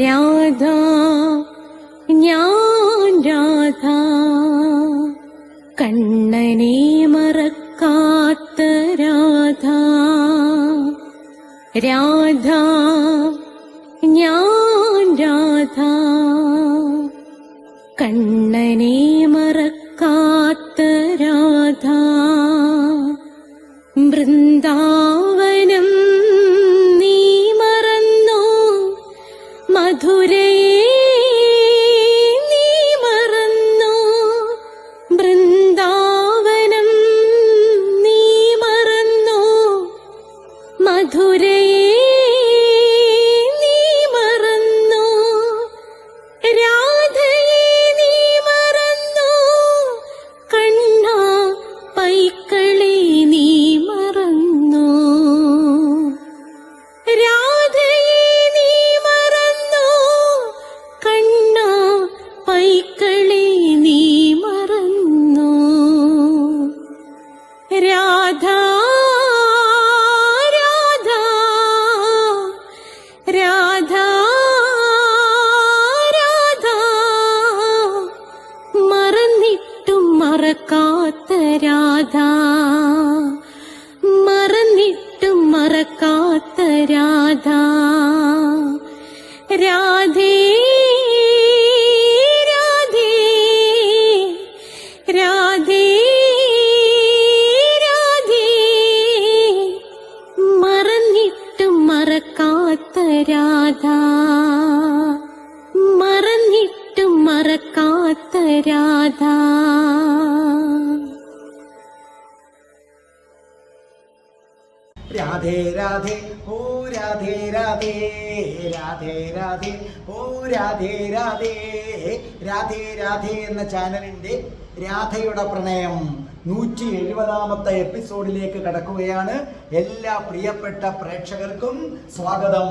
രാധ ഞാൻ രാധ കണ്ണനെ മറക്കാത്ത രാധ. രാധ ഞാൻ രാധ കണ്ണനെ മറക്കാത്ത രാധ. വൃന്ദാവനം നീ മറന്നോ, മധുരയെ നീ മറന്നോ. വൃന്ദാവനം നീ മറന്നോ, മധുരയെ നീ മറന്നോ. രാധയെ നീ മറന്നോ, കണ്ണാ പൈക്കളെ നീ മറന്നോ. രാധയെ നീ മറന്നോ, കണ്ണാ പൈക്കളെ നീ മറന്നോ. രാധ രാധ രാധ രാധ മറന്നിട്ടും മറക്കാത്ത രാധ. മറന്നിട്ടും മറക്കാത്ത രാധ. രാധേ രാധേ രാധേ രാധേ മറന്നിട്ടും മറക്കാത്ത രാധ. മറന്നിട്ടും മറക്കാത്ത രാധ. രാധേ രാധേ ഓ രാധേ രാധേ രാധേ രാധേ ഓ രാധേ രാധേ. രാധേ രാധേ എന്ന ചാനലിന്റെ രാധയുടെ പ്രണയം 170ാമത്തെ എപ്പിസോഡിലേക്ക് കടക്കുകയാണ്. എല്ലാ പ്രിയപ്പെട്ട പ്രേക്ഷകർക്കും സ്വാഗതം.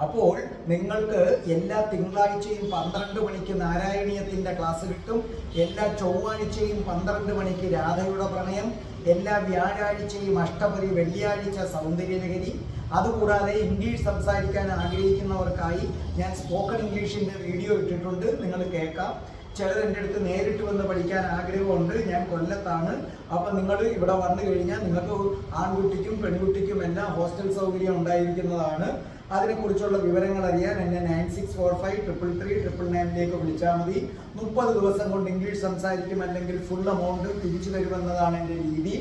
അപ്പോൾ നിങ്ങൾക്ക് എല്ലാ തിങ്കളാഴ്ചയും 12 മണിക്ക് നാരായണീയത്തിന്റെ ക്ലാസ് കിട്ടും. എല്ലാ ചൊവ്വാഴ്ചയും 12 മണിക്ക് രാധയുടെ പ്രണയം, എല്ലാ വ്യാഴാഴ്ചയും അഷ്ടപതി, വെള്ളിയാഴ്ച സൗന്ദര്യലഹരി. അതുകൂടാതെ ഇംഗ്ലീഷ് സംസാരിക്കാൻ ആഗ്രഹിക്കുന്നവർക്കായി ഞാൻ സ്പോക്കൺ ഇംഗ്ലീഷിന്റെ വീഡിയോ ഇട്ടിട്ടുണ്ട്, നിങ്ങൾ കേൾക്കാം. ചിലർ എൻ്റെ അടുത്ത് നേരിട്ട് വന്ന് പഠിക്കാൻ ആഗ്രഹമുണ്ട്. ഞാൻ കൊല്ലത്താണ്. അപ്പം നിങ്ങൾ ഇവിടെ വന്നു കഴിഞ്ഞാൽ നിങ്ങൾക്ക് ആൺകുട്ടിക്കും പെൺകുട്ടിക്കും എല്ലാം ഹോസ്റ്റൽ സൗകര്യം ഉണ്ടായിരിക്കുന്നതാണ്. അതിനെക്കുറിച്ചുള്ള വിവരങ്ങൾ അറിയാൻ എന്നെ 96453339 വിളിച്ചാൽ മതി. 30 ദിവസം കൊണ്ട് ഇംഗ്ലീഷ് സംസാരിക്കും, അല്ലെങ്കിൽ ഫുൾ എമൗണ്ട് തിരിച്ചു തരുമെന്നതാണ് എൻ്റെ രീതി.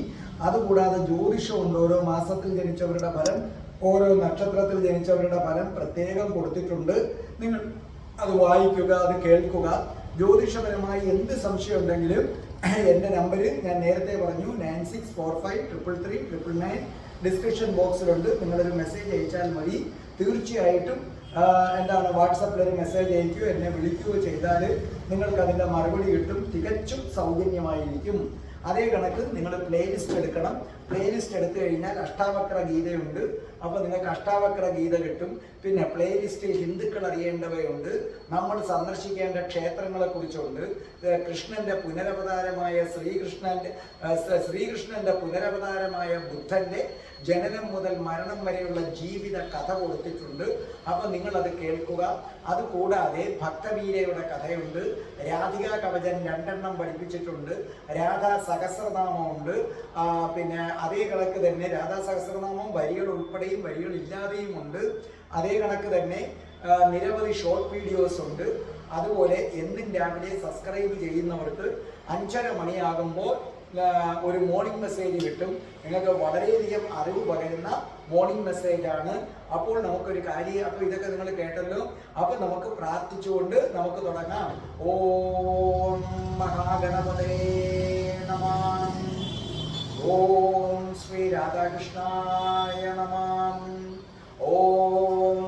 അതുകൂടാതെ ജ്യോതിഷമുണ്ട്. ഓരോ മാസത്തിൽ ജനിച്ചവരുടെ ഫലം, ഓരോ നക്ഷത്രത്തിൽ ജനിച്ചവരുടെ ഫലം പ്രത്യേകം കൊടുത്തിട്ടുണ്ട്. നിങ്ങൾ അത് വായിക്കുക, അത് കേൾക്കുക. ജ്യോതിഷപരമായി എന്ത് സംശയം ഉണ്ടെങ്കിലും എൻ്റെ നമ്പർ ഞാൻ നേരത്തെ പറഞ്ഞു, 96453339 ഡിസ്ക്രിപ്ഷൻ ബോക്സിലുണ്ട്. നിങ്ങളൊരു മെസ്സേജ് അയച്ചാൽ മതി. തീർച്ചയായിട്ടും വാട്സപ്പിലൊരു മെസ്സേജ് അയക്കുകയോ എന്നെ വിളിക്കുകയോ ചെയ്താൽ നിങ്ങൾക്ക് അതിൻ്റെ മറുപടി കിട്ടും. തികച്ചും സൗജന്യമായിരിക്കും. അതേ കണക്ക് നിങ്ങൾ പ്ലേലിസ്റ്റ് എടുക്കണം. പ്ലേലിസ്റ്റ് എടുത്തു കഴിഞ്ഞാൽ അഷ്ടാവക്ര ഗീതയുണ്ട്. അപ്പോൾ നിങ്ങൾക്ക് അഷ്ടാവക്ര ഗീത കിട്ടും. പിന്നെ പ്ലേലിസ്റ്റിൽ ഹിന്ദുക്കൾ അറിയേണ്ടവയുണ്ട്, നമ്മൾ സന്ദർശിക്കേണ്ട ക്ഷേത്രങ്ങളെ കുറിച്ചുണ്ട്, കൃഷ്ണന്റെ പുനരവതാരമായ ശ്രീകൃഷ്ണന്റെ പുനരവതാരമായ ബുദ്ധന്റെ ജനനം മുതൽ മരണം വരെയുള്ള ജീവിത കഥ കൊടുത്തിട്ടുണ്ട്. അപ്പോൾ നിങ്ങളത് കേൾക്കുക. അതുകൂടാതെ ഭക്തവീരയുടെ കഥയുണ്ട്, രാധികാ കവചൻ 2 പഠിപ്പിച്ചിട്ടുണ്ട്, രാധാ സഹസ്രനാമമുണ്ട്. പിന്നെ അതേ കണക്ക് തന്നെ രാധാ സഹസ്രനാമം വരികൾ ഉൾപ്പെടെയും വരികൾ ഇല്ലാതെയും ഉണ്ട്. അതേ കണക്ക് തന്നെ നിരവധി ഷോർട്ട് വീഡിയോസ് ഉണ്ട്. അതുപോലെ എന്നും രാവിലെ സബ്സ്ക്രൈബ് ചെയ്യുന്നവർക്ക് 5:30 മണിയാകുമ്പോൾ ഒരു മോർണിംഗ് മെസ്സേജ് കിട്ടും. നിങ്ങൾക്ക് വളരെയധികം അറിവ് പകരുന്ന മോർണിംഗ് മെസ്സേജാണ്. അപ്പോൾ നമുക്കൊരു കാര്യം, അപ്പോൾ ഇതൊക്കെ നിങ്ങൾ കേട്ടല്ലോ. അപ്പോൾ നമുക്ക് പ്രാർത്ഥിച്ചുകൊണ്ട് നമുക്ക് തുടങ്ങാം. ഓം മഹാഗണപതേ നമഃ. ഓം ശ്രീ രാധാകൃഷ്ണായ നമഃ. ഓം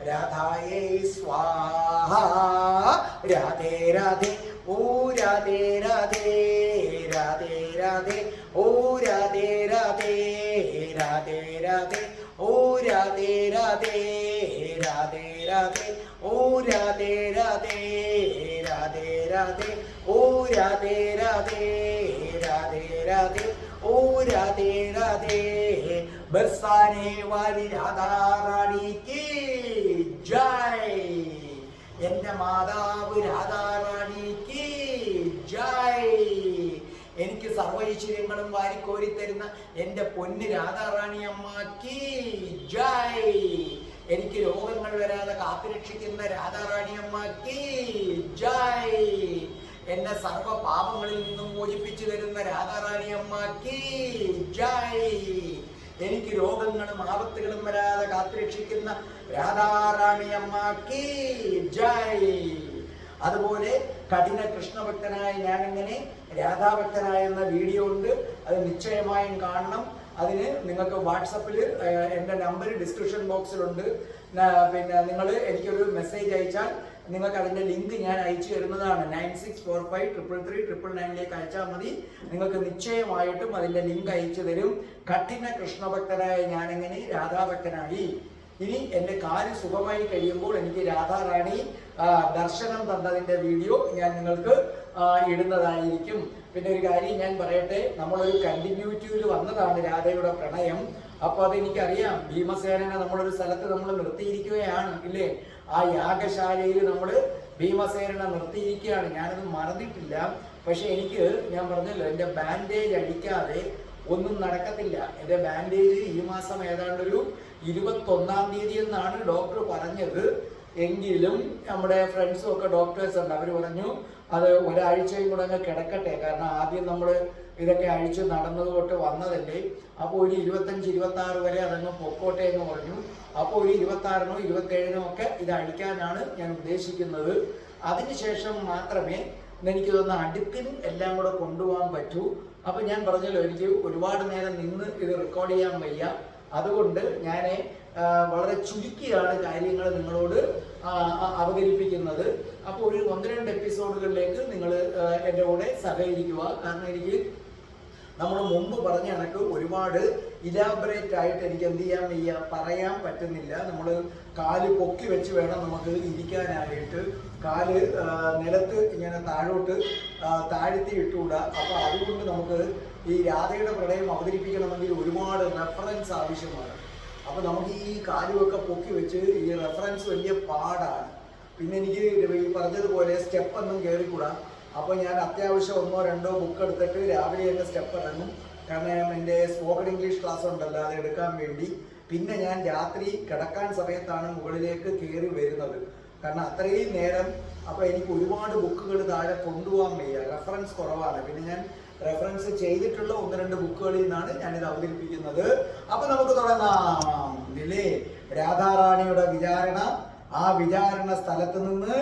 രാധായേ സ്വാഹ. രാധേ രാധേ ഓ രാധേ രാധേ രാധേ രാധേ ഓ രാധേ രാധേ രാധേ രാധേ ഓ രാധേ രാധേ രാധേ രാധേ ഓ രാധേ രാധേ രാധേ രാധേ ഓ രാധേ രാധേ രാധേ രാധേ ओ राधे राधे। बरसाने वाली राधा रानी की जय। എൻ്റെ മാതാവ് രാധാറാണിക്ക് ജയ്. എനിക്ക് സർവ്വ ഐശ്വര്യങ്ങളും വാരിക്കോരി തരുന്ന എൻ്റെ പൊന്ന് രാധാറാണി അമ്മക്ക് ജയ്. എനിക്ക് രോഗങ്ങൾ വരാതെ കാത്തുരക്ഷിക്കുന്ന രാധാറാണി അമ്മക്ക് ജയ്. എന്നെ സർവ്വ പാപങ്ങളിൽ നിന്നും മോചിപ്പിച്ചു തരുന്ന രാധാറാണി അമ്മക്ക് ജയ്. എനിക്ക് രോഗങ്ങളും ആപത്തുകളും വരാതെ കാത്തുരക്ഷിക്കുന്ന രാധാറാണി അമ്മക്ക് ജയ്. അതുപോലെ കഠിന കൃഷ്ണഭക്തനായ ഞാനെങ്ങനെ രാധാഭക്തനായ എന്ന വീഡിയോ ഉണ്ട്, അത് നിശ്ചയമായും കാണണം. അതിന് നിങ്ങൾക്ക് വാട്സപ്പിൽ എൻ്റെ നമ്പർ ഡിസ്ക്രിപ്ഷൻ ബോക്സിലുണ്ട്. പിന്നെ നിങ്ങൾ എനിക്കൊരു മെസ്സേജ് അയച്ചാൽ നിങ്ങൾക്ക് അതിൻ്റെ ലിങ്ക് ഞാൻ അയച്ചു തരുന്നതാണ്. 96453339 അയച്ചാൽ മതി. നിങ്ങൾക്ക് നിശ്ചയമായിട്ടും അതിൻ്റെ ലിങ്ക് അയച്ചു തരും. കഠിന കൃഷ്ണഭക്തനായ ഞാനെങ്ങനെ രാധാഭക്തനായി. ഇനി എൻ്റെ കാല് സുഖമായി കഴിയുമ്പോൾ എനിക്ക് രാധാറാണി ദർശനം തന്നതിൻ്റെ വീഡിയോ ഞാൻ നിങ്ങൾക്ക് ഇടുന്നതായിരിക്കും. പിന്നെ ഒരു കാര്യം ഞാൻ പറയട്ടെ, നമ്മളൊരു കണ്ടിന്യൂറ്റിയിൽ വന്നതാണ് രാധയുടെ പ്രണയം. അപ്പോൾ അതെനിക്കറിയാം. ഭീമസേനനെ നമ്മളൊരു സ്ഥലത്ത് നമ്മൾ നിർത്തിയിരിക്കുകയാണ് ഇല്ലേ? ആ യാഗശാലയിൽ നമ്മൾ ഭീമസേനനെ നിർത്തിയിരിക്കുകയാണ്. ഞാനത് മറന്നിട്ടില്ല. പക്ഷെ എനിക്ക് ഞാൻ പറഞ്ഞല്ലോ, എൻ്റെ ബാൻഡേജ് അടിക്കാതെ ഒന്നും നടക്കത്തില്ല. എൻ്റെ ബാൻഡേജ് ഈ മാസം ഏതാണ്ടൊരു 21-ാം തീയതി എന്നാണ് ഡോക്ടർ പറഞ്ഞത്. എങ്കിലും നമ്മുടെ ഫ്രണ്ട്സും ഒക്കെ ഡോക്ടേഴ്സ് ഉണ്ട്, അവർ പറഞ്ഞു അത് ഒരാഴ്ചയും കൂടെ അങ്ങ് കിടക്കട്ടെ. കാരണം ആദ്യം നമ്മൾ ഇതൊക്കെ അഴിച്ച് നടന്നത് തൊട്ട് വന്നതല്ലേ. അപ്പോൾ ഒരു 25-26 വരെ അതങ്ങ് പൊക്കോട്ടെ എന്ന് പറഞ്ഞു. അപ്പോൾ ഒരു 26-നോ 27-നോ ഒക്കെ ഇത് അഴിക്കാനാണ് ഞാൻ ഉദ്ദേശിക്കുന്നത്. അതിനുശേഷം മാത്രമേ എനിക്ക് തോന്നുന്ന അടുപ്പിന് എല്ലാം കൂടെ കൊണ്ടുപോകാൻ പറ്റൂ. അപ്പം ഞാൻ പറഞ്ഞല്ലോ, എനിക്ക് ഒരുപാട് നേരം നിന്ന് ഇത് റെക്കോർഡ് ചെയ്യാൻ വയ്യ. അതുകൊണ്ട് ഞാൻ വളരെ ചുരുക്കിയാണ് കാര്യങ്ങൾ നിങ്ങളോട് അവതരിപ്പിക്കുന്നത്. അപ്പോൾ ഒരു 1-2 എപ്പിസോഡുകളിലേക്ക് നിങ്ങൾ എൻ്റെ കൂടെ സഹകരിക്കുക. കാരണം എനിക്ക് നമ്മൾ മുമ്പ് പറഞ്ഞ കണക്ക് ഒരുപാട് ഇലാബറേറ്റ് ആയിട്ട് എനിക്ക് എന്ത് ചെയ്യാൻ വയ്യ, പറയാൻ പറ്റുന്നില്ല. നമ്മൾ കാല് പൊക്കി വെച്ച് വേണം നമുക്ക് ഇരിക്കാനായിട്ട്. കാല് നിലത്ത് ഇങ്ങനെ താഴോട്ട് താഴ്ത്തി ഇട്ടുകൂടാ. അപ്പോൾ അതുകൊണ്ട് നമുക്ക് ഈ രാധയുടെ പ്രണയം അവതരിപ്പിക്കണമെങ്കിൽ ഒരുപാട് റെഫറൻസ് ആവശ്യമാണ്. അപ്പോൾ നമുക്ക് ഈ കാലുമൊക്കെ പൊക്കി വെച്ച് ഈ റെഫറൻസ് വലിയ പാടാണ്. പിന്നെ എനിക്ക് ഈ പറഞ്ഞതുപോലെ സ്റ്റെപ്പൊന്നും കയറിക്കൂടാ. അപ്പോൾ ഞാൻ അത്യാവശ്യം 1-2 ബുക്ക് എടുത്തിട്ട് രാവിലെ തന്നെ സ്റ്റെപ്പ് ഇറങ്ങും. കാരണം എൻ്റെ സ്പോക്കൺ ഇംഗ്ലീഷ് ക്ലാസ് ഉണ്ടല്ലോ, അത് എടുക്കാൻ വേണ്ടി. പിന്നെ ഞാൻ രാത്രി കിടക്കാൻ സമയത്താണ് മുകളിലേക്ക് കയറി വരുന്നത്. കാരണം അത്രയും നേരം അപ്പോൾ എനിക്ക് ഒരുപാട് ബുക്കുകൾ താഴെ കൊണ്ടുപോകാൻ വയ്യ, റെഫറൻസ് കുറവാണ്. പിന്നെ ഞാൻ റെഫറൻസ് ചെയ്തിട്ടുള്ള 1-2 ബുക്കുകളിൽ നിന്നാണ് ഞാനിത് അവതരിപ്പിക്കുന്നത്. അപ്പൊ നമുക്ക് തുടങ്ങാം ഇല്ലേ? രാധാറാണിയുടെ വിചാരണ. ആ വിചാരണ സ്ഥലത്ത് നിന്ന്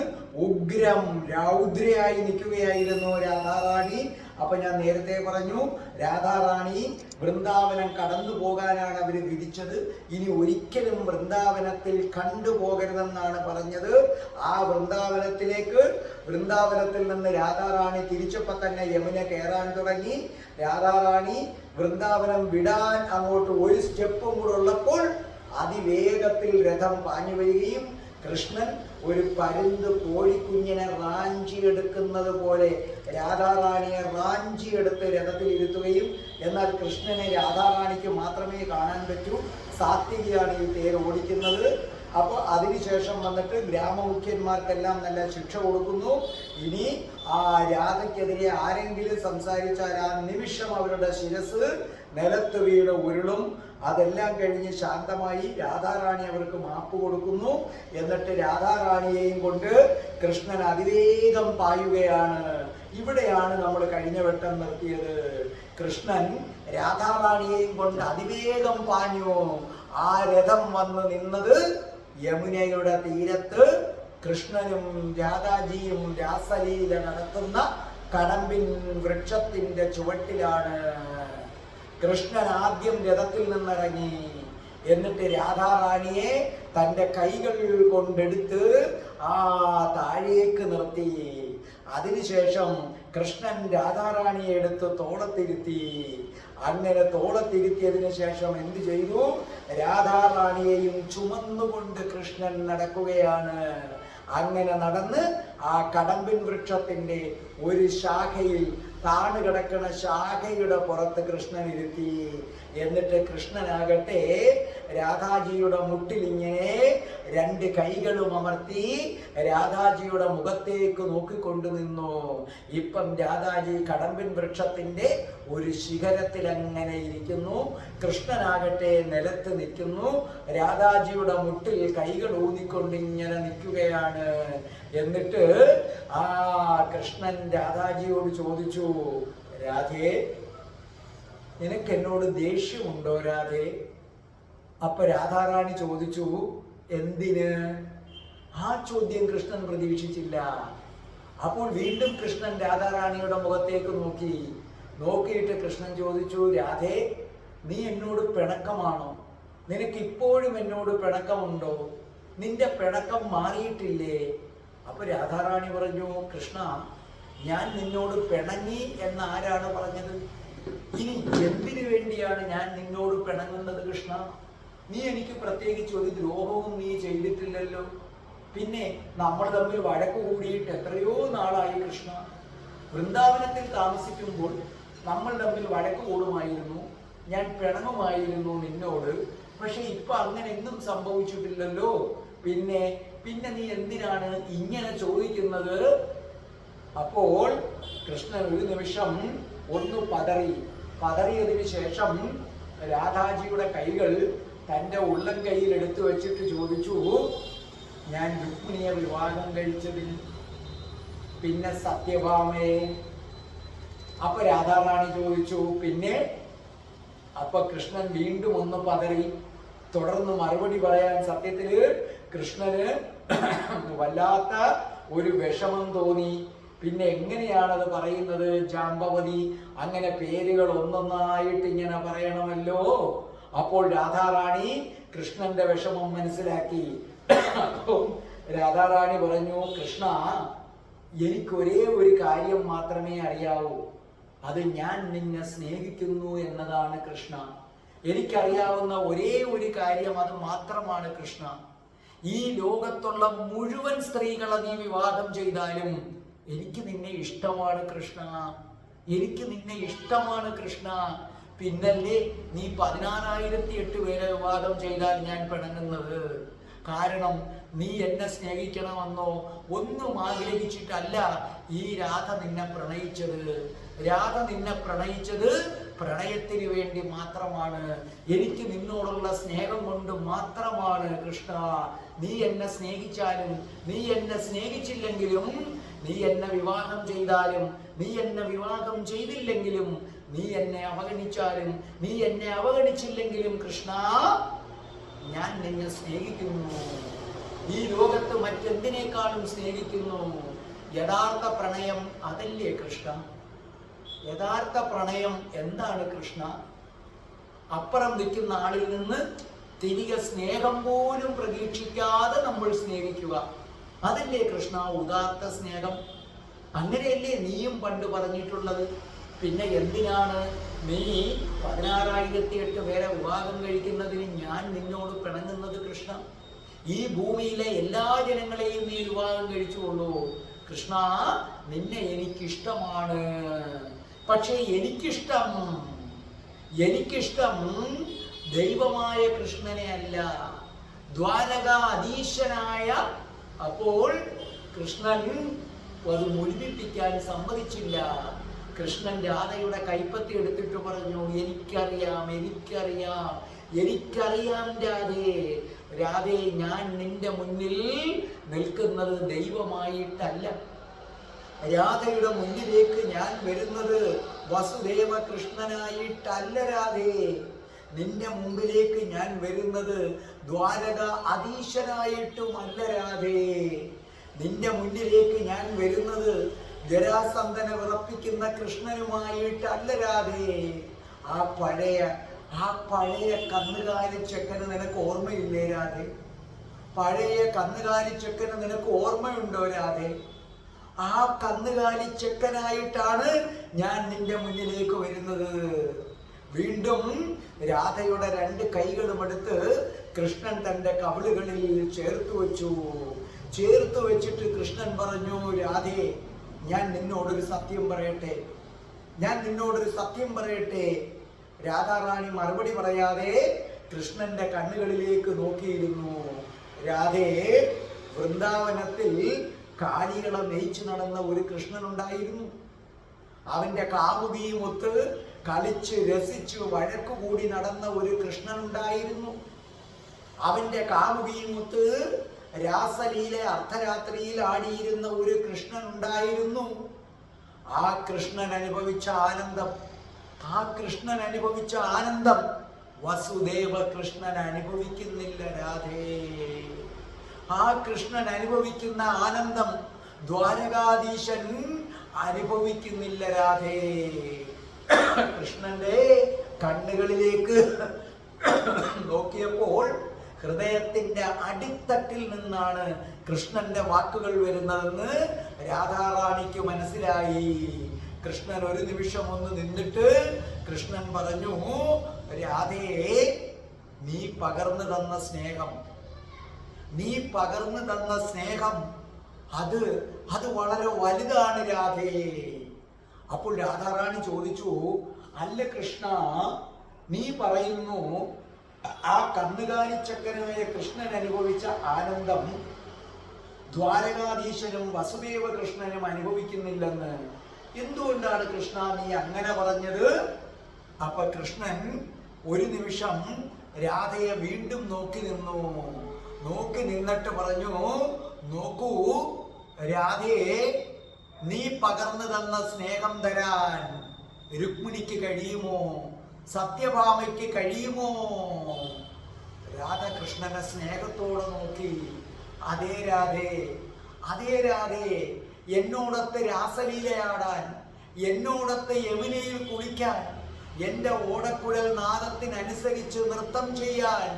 ഉഗ്രം രൗദ്രയായി നിൽക്കുകയായിരുന്നു രാധാറാണി. അപ്പൊ ഞാൻ നേരത്തെ പറഞ്ഞു, രാധാറാണി വൃന്ദാവനം കടന്നു പോകാനാണ് അവർ വിധിച്ചത്. ഇനി ഒരിക്കലും വൃന്ദാവനത്തിൽ കണ്ടുപോകരുതെന്നാണ് പറഞ്ഞത്. ആ വൃന്ദാവനത്തിൽ നിന്ന് രാധാറാണി തിരിച്ചപ്പോൾ തന്നെ യമുന കയറാൻ തുടങ്ങി. രാധാറാണി വൃന്ദാവനം വിടാൻ അങ്ങോട്ട് ഒരു സ്റ്റെപ്പും കൂടെ ഉള്ളപ്പോൾ അതിവേഗത്തിൽ രഥം പാഞ്ഞു വരികയും കൃഷ്ണൻ ഒരു പരുന്ത് കോഴിക്കുഞ്ഞിനെ റാഞ്ചിയെടുക്കുന്നത് പോലെ രാധാറാണിയെ റാഞ്ചിയെടുത്ത് രഥത്തിൽ ഇരുത്തുകയും, എന്നാൽ കൃഷ്ണനെ രാധാറാണിക്ക് മാത്രമേ കാണാൻ പറ്റൂ. സാത്വികയാണ് ഈ തേര് ഓടിക്കുന്നത്. അപ്പോൾ അതിനുശേഷം വന്നിട്ട് ഗ്രാമമുഖ്യന്മാർക്കെല്ലാം നല്ല ശിക്ഷ കൊടുക്കുന്നു. ഇനി ആ രാധയ്ക്കെതിരെ ആരെങ്കിലും സംസാരിച്ചാൽ ആ നിമിഷം അവരുടെ ശിരസ് നിലത്ത് വീട് ഉരുളും. അതെല്ലാം കഴിഞ്ഞ് ശാന്തമായി രാധാറാണി അവർക്ക് മാപ്പ് കൊടുക്കുന്നു. എന്നിട്ട് രാധാറാണിയെയും കൊണ്ട് കൃഷ്ണൻ അതിവേഗം പായുകയാണ്. ഇവിടെയാണ് നമ്മൾ കഴിഞ്ഞ വട്ടം നിർത്തിയത്. കൃഷ്ണൻ രാധാറാണിയെയും കൊണ്ട് അതിവേഗം പാഞ്ഞു. ആ രഥം വന്ന് നിന്നത് യമുനയുടെ തീരത്ത് കൃഷ്ണനും രാധാജിയും രാസലീല നടത്തുന്ന കടമ്പിൻ വൃക്ഷത്തിന്റെ ചുവട്ടിലാണ്. കൃഷ്ണൻ ആദ്യം രഥത്തിൽ നിന്നിറങ്ങി. എന്നിട്ട് രാധാറാണിയെ തൻ്റെ കൈകൾ കൊണ്ടെടുത്ത് താഴേക്ക് നിർത്തി. അതിനുശേഷം കൃഷ്ണൻ രാധാറാണിയെ എടുത്ത് തോളത്തിരുത്തി. അങ്ങനെ തോളത്തിരുത്തിയതിനു ശേഷം എന്ത് ചെയ്തു? രാധാറാണിയെയും ചുമന്നുകൊണ്ട് കൃഷ്ണൻ നടക്കുകയാണ്. അങ്ങനെ നടന്ന് ആ കടമ്പിൻ വൃക്ഷത്തിന്റെ ഒരു ശാഖയിൽ താണു കിടക്കുന്ന ശാഖയുടെ പുറത്ത് കൃഷ്ണൻ ഇരുത്തി. എന്നിട്ട് കൃഷ്ണനാകട്ടെ രാധാജിയുടെ മുട്ടിലിങ്ങനെ രണ്ട് കൈകളും അമർത്തി രാധാജിയുടെ മുഖത്തേക്ക് നോക്കിക്കൊണ്ടു നിന്നു. ഇപ്പം രാധാജി കടമ്പിൻ വൃക്ഷത്തിന്റെ ഒരു ശിഖരത്തിൽ അങ്ങനെ ഇരിക്കുന്നു. കൃഷ്ണനാകട്ടെ നിലത്ത് നിൽക്കുന്നു. രാധാജിയുടെ മുട്ടിൽ കൈകൾ ഊന്നിക്കൊണ്ട് ഇങ്ങനെ നിൽക്കുകയാണ്. എന്നിട്ട് ആ കൃഷ്ണൻ രാധാജിയോട് ചോദിച്ചു, രാധേ, നിനക്ക് എന്നോട് ദേഷ്യമുണ്ടോ രാധേ? അപ്പൊ രാധാറാണി ചോദിച്ചു, എന്തിന്? ആ ചോദ്യം കൃഷ്ണൻ പ്രതീക്ഷിച്ചില്ല. അപ്പോൾ വീണ്ടും കൃഷ്ണൻ രാധാറാണിയുടെ മുഖത്തേക്ക് നോക്കിയിട്ട് കൃഷ്ണൻ ചോദിച്ചു, രാധേ, നീ എന്നോട് പിണക്കമാണോ? നിനക്ക് ഇപ്പോഴും എന്നോട് പിണക്കമുണ്ടോ? നിന്റെ പിണക്കം മാറിയിട്ടില്ലേ? അപ്പൊ രാധാറാണി പറഞ്ഞു, കൃഷ്ണ, ഞാൻ നിന്നോട് പിണങ്ങി എന്ന് ആരാണ് പറഞ്ഞത്? ഇനി എന്തിനു വേണ്ടിയാണ് ഞാൻ നിന്നോട് പിണങ്ങുന്നത് കൃഷ്ണ? നീ എനിക്ക് പ്രത്യേകിച്ച് ഒരു ദ്രോഹവും നീ ചെയ്തിട്ടില്ലല്ലോ. പിന്നെ നമ്മൾ തമ്മിൽ വഴക്ക് കൂടിയിട്ട് എത്രയോ നാളായി കൃഷ്ണ. വൃന്ദാവനത്തിൽ താമസിക്കുമ്പോൾ നമ്മൾ തമ്മിൽ വഴക്ക് കൂടുമായിരുന്നു, ഞാൻ പിണങ്ങുമായിരുന്നു നിന്നോട്. പക്ഷെ ഇപ്പൊ അങ്ങനെ ഒന്നും സംഭവിച്ചിട്ടില്ലല്ലോ. പിന്നെ നീ എന്തിനാണ് ഇങ്ങനെ ചോദിക്കുന്നത്? അപ്പോൾ കൃഷ്ണൻ ഒരു നിമിഷം ഒന്ന് പതറിയതിനു ശേഷം രാധാജിയുടെ കൈകൾ തൻ്റെ ഉള്ളം കൈയിൽ എടുത്തു വെച്ചിട്ട് ചോദിച്ചു, ഞാൻ രുക്മിണിയെ വിവാഹം കഴിച്ചതിൽ പിന്നെ സത്യഭാമയെ? അപ്പൊ രാധാറാണി ചോദിച്ചു, പിന്നെ? അപ്പൊ കൃഷ്ണൻ വീണ്ടും ഒന്ന് പതറി. തുടർന്ന് മറുപടി പറയാൻ സത്യത്തില് കൃഷ്ണന് വല്ലാത്ത ഒരു വിഷമം തോന്നി. പിന്നെ എങ്ങനെയാണത് പറയുന്നത്? ജാമ്പവതി, അങ്ങനെ പേരുകൾ ഒന്നൊന്നായിട്ട് ഇങ്ങനെ പറയണമല്ലോ. അപ്പോൾ രാധാറാണി കൃഷ്ണന്റെ വിഷമം മനസ്സിലാക്കി. അപ്പോൾ രാധാറാണി പറഞ്ഞു, കൃഷ്ണ, എനിക്കൊരേ ഒരു കാര്യം മാത്രമേ അറിയാവൂ. അത് ഞാൻ നിന്നെ സ്നേഹിക്കുന്നു എന്നതാണ് കൃഷ്ണ. എനിക്കറിയാവുന്ന ഒരേ ഒരു കാര്യം അത് മാത്രമാണ് കൃഷ്ണ. ഈ ലോകത്തുള്ള മുഴുവൻ സ്ത്രീകളെ നീ വിവാഹം ചെയ്താലും എനിക്ക് നിന്നെ ഇഷ്ടമാണ് കൃഷ്ണ. എനിക്ക് നിന്നെ ഇഷ്ടമാണ് കൃഷ്ണ. പിന്നല്ലേ നീ 16,008 പേരെ വിവാഹം ചെയ്താൽ ഞാൻ പിണങ്ങുന്നത്. കാരണം നീ എന്നെ സ്നേഹിക്കണമെന്നോ ഒന്നും ആഗ്രഹിച്ചിട്ടല്ല ഈ രാധ നിന്നെ പ്രണയിച്ചത്. രാധ നിന്നെ പ്രണയിച്ചത് പ്രണയത്തിന് വേണ്ടി മാത്രമാണ്. എനിക്ക് നിന്നോടുള്ള സ്നേഹം കൊണ്ട് മാത്രമാണ് കൃഷ്ണ. നീ എന്നെ സ്നേഹിച്ചാലും നീ എന്നെ സ്നേഹിച്ചില്ലെങ്കിലും, നീ എന്നെ വിവാഹം ചെയ്താലും നീ എന്നെ വിവാഹം ചെയ്തില്ലെങ്കിലും, നീ എന്നെ അവഗണിച്ചാലും നീ എന്നെ അവഗണിച്ചില്ലെങ്കിലും കൃഷ്ണ, ഞാൻ നിന്നെ സ്നേഹിക്കുന്നു. ഈ ലോകത്ത് മറ്റെന്തിനേക്കാളും സ്നേഹിക്കുന്നു. യഥാർത്ഥ പ്രണയം അതല്ലേ കൃഷ്ണ? യഥാർത്ഥ പ്രണയം എന്താണ് കൃഷ്ണ? അപ്പുറം നിൽക്കുന്ന ആളിൽ നിന്ന് തിരികെ സ്നേഹം പോലും പ്രതീക്ഷിക്കാതെ നമ്മൾ സ്നേഹിക്കുക, അതല്ലേ കൃഷ്ണ ഉദാത്ത സ്നേഹം? അങ്ങനെയല്ലേ നീയും പണ്ട് പറഞ്ഞിട്ടുള്ളത്? പിന്നെ എന്തിനാണ് നീ 16,008 പേരെ വിവാഹം കഴിക്കുന്നതിന് ഞാൻ നിന്നോട് പിണങ്ങുന്നത് കൃഷ്ണ? ഈ ഭൂമിയിലെ എല്ലാ ജനങ്ങളെയും നീ വിവാഹം കഴിച്ചുകൊള്ളൂ കൃഷ്ണ. നിന്നെ എനിക്കിഷ്ടമാണ്. പക്ഷേ എനിക്കിഷ്ടം ദൈവമായ കൃഷ്ണനെ അല്ല, ദ്വാരകാധീശനായ. അപ്പോൾ കൃഷ്ണൻ അത് മുഴുമിപ്പിക്കാൻ സമ്മതിച്ചില്ല. കൃഷ്ണൻ രാധയുടെ കൈപ്പത്തി എടുത്തിട്ട് പറഞ്ഞു, എനിക്കറിയാം രാധേ, ഞാൻ നിന്റെ മുന്നിൽ നിൽക്കുന്നത് ദൈവമായിട്ടല്ല. രാധയുടെ മുന്നിലേക്ക് ഞാൻ വരുന്നത് വസുദേവ കൃഷ്ണനായിട്ടല്ല രാധേ. നിന്റെ മുമ്പിലേക്ക് ഞാൻ വരുന്നത് ദ്വാരക അധീശനായിട്ടുമല്ല രാധേ. നിന്റെ മുന്നിലേക്ക് ഞാൻ വരുന്നത് ജരാസന്ധനെ വിറപ്പിക്കുന്ന കൃഷ്ണനുമായിട്ടല്ല രാധേ. ആ പഴയ കന്നുകാലി ചെക്കന് നിനക്ക് ഓർമ്മയില്ലേ രാധേ? പഴയ കന്നുകാലി ചെക്കന് നിനക്ക് ഓർമ്മയുണ്ടോ രാധേ? ആ കന്നുകാലി ചെക്കനായിട്ടാണ് ഞാൻ നിന്റെ മുന്നിലേക്ക് വരുന്നത്. വീണ്ടും രാധയുടെ 2 കൈകളും എടുത്ത് കൃഷ്ണൻ തന്റെ കവിളുകളിൽ ചേർത്ത് വെച്ചിട്ട് കൃഷ്ണൻ പറഞ്ഞു, രാധേ, ഞാൻ നിന്നോടൊരു സത്യം പറയട്ടെ. രാധാറാണി മറുപടി പറയാതെ കൃഷ്ണന്റെ കണ്ണുകളിലേക്ക് നോക്കിയിരുന്നു. രാധേ, വൃന്ദാവനത്തിൽ കാലികളെ മേയിച്ചു നടന്ന ഒരു കൃഷ്ണനുണ്ടായിരുന്നു. അവന്റെ കാമുകിയുമൊത്ത് കളിച്ച് രസിച്ച് വഴക്കുകൂടി നടന്ന ഒരു കൃഷ്ണനുണ്ടായിരുന്നു. അവന്റെ കാമുകിയുമൊത്ത് രാസലീല അർദ്ധരാത്രിയിൽ ആടിയിരുന്ന ഒരു കൃഷ്ണനുണ്ടായിരുന്നു. ആ കൃഷ്ണൻ അനുഭവിച്ച ആനന്ദം വസുദേവ കൃഷ്ണൻ അനുഭവിക്കുന്നില്ല രാധേ. ആ കൃഷ്ണൻ അനുഭവിക്കുന്ന ആനന്ദം ദ്വാരകാധീശൻ അനുഭവിക്കുന്നില്ല രാധേ. കൃഷ്ണന്റെ കണ്ണുകളിലേക്ക് നോക്കിയപ്പോൾ ഹൃദയത്തിന്റെ അടിത്തട്ടിൽ നിന്നാണ് കൃഷ്ണന്റെ വാക്കുകൾ വരുന്നതെന്ന് രാധാറാണിക്ക് മനസ്സിലായി. കൃഷ്ണൻ ഒരു നിമിഷം ഒന്ന് നിന്നിട്ട് കൃഷ്ണൻ പറഞ്ഞു, രാധേ, നീ പകർന്നു തന്ന സ്നേഹം അത് വളരെ വലുതാണ് രാധേ. അപ്പോൾ രാധാറാണി ചോദിച്ചു, അല്ല കൃഷ്ണ, നീ പറയുന്നു ആ കന്നുകാലിച്ചക്കനായ കൃഷ്ണൻ അനുഭവിച്ച ആനന്ദം ദ്വാരകാധീശനും വസുദേവ കൃഷ്ണനും അനുഭവിക്കുന്നില്ലെന്ന്. എന്തുകൊണ്ടാണ് കൃഷ്ണ നീ അങ്ങനെ പറഞ്ഞത്? അപ്പൊ കൃഷ്ണൻ ഒരു നിമിഷം രാധയെ വീണ്ടും നോക്കി നിന്നിട്ട് പറഞ്ഞു, നോക്കൂ രാധയെ, നീ പകർന്നു തന്ന സ്നേഹം തരാൻ രുക്മിണിക്ക് കഴിയുമോ? സത്യഭാമയ്ക്ക് കഴിയുമോ? രാധകൃഷ്ണനെ സ്നേഹത്തോടെ നോക്കി, അതേ രാധേ, എന്നോടൊത്ത് രാസലീലയാടാൻ, എന്നോടൊത്ത് യമുനയിൽ കുളിക്കാൻ, എന്റെ ഓടക്കുഴൽ നാദത്തിനനുസരിച്ച് നൃത്തം ചെയ്യാൻ,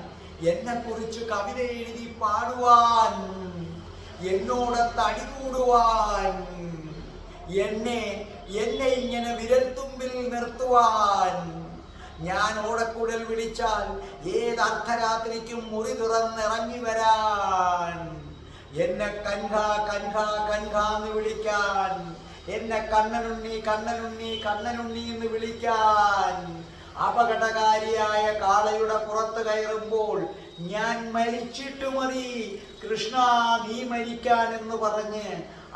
എന്നെ കുറിച്ച് കവിത എഴുതി പാടുവാൻ, എന്നോടൊത്ത് അടികൂടുവാൻ, എന്നെ ഇങ്ങനെ വിരൽത്തുമ്പിൽ നിർത്തുവാൻ, ഞാൻ ഓടക്കുഴൽ വിളിച്ചാൽ ഏത് അർദ്ധരാത്രിക്കും മുറി തുറന്നിറങ്ങി വരാൻ, എന്നെ കൻഖാന്ന് വിളിക്കാൻ, എന്നെ കണ്ണനുണ്ണി എന്ന് വിളിക്കാൻ, അപകടകാരിയായ കാളയുടെ പുറത്ത് കയറുമ്പോൾ ഞാൻ മരിച്ചിട്ട് മതി കൃഷ്ണ നീ മരിക്കാൻ എന്ന് പറഞ്ഞ്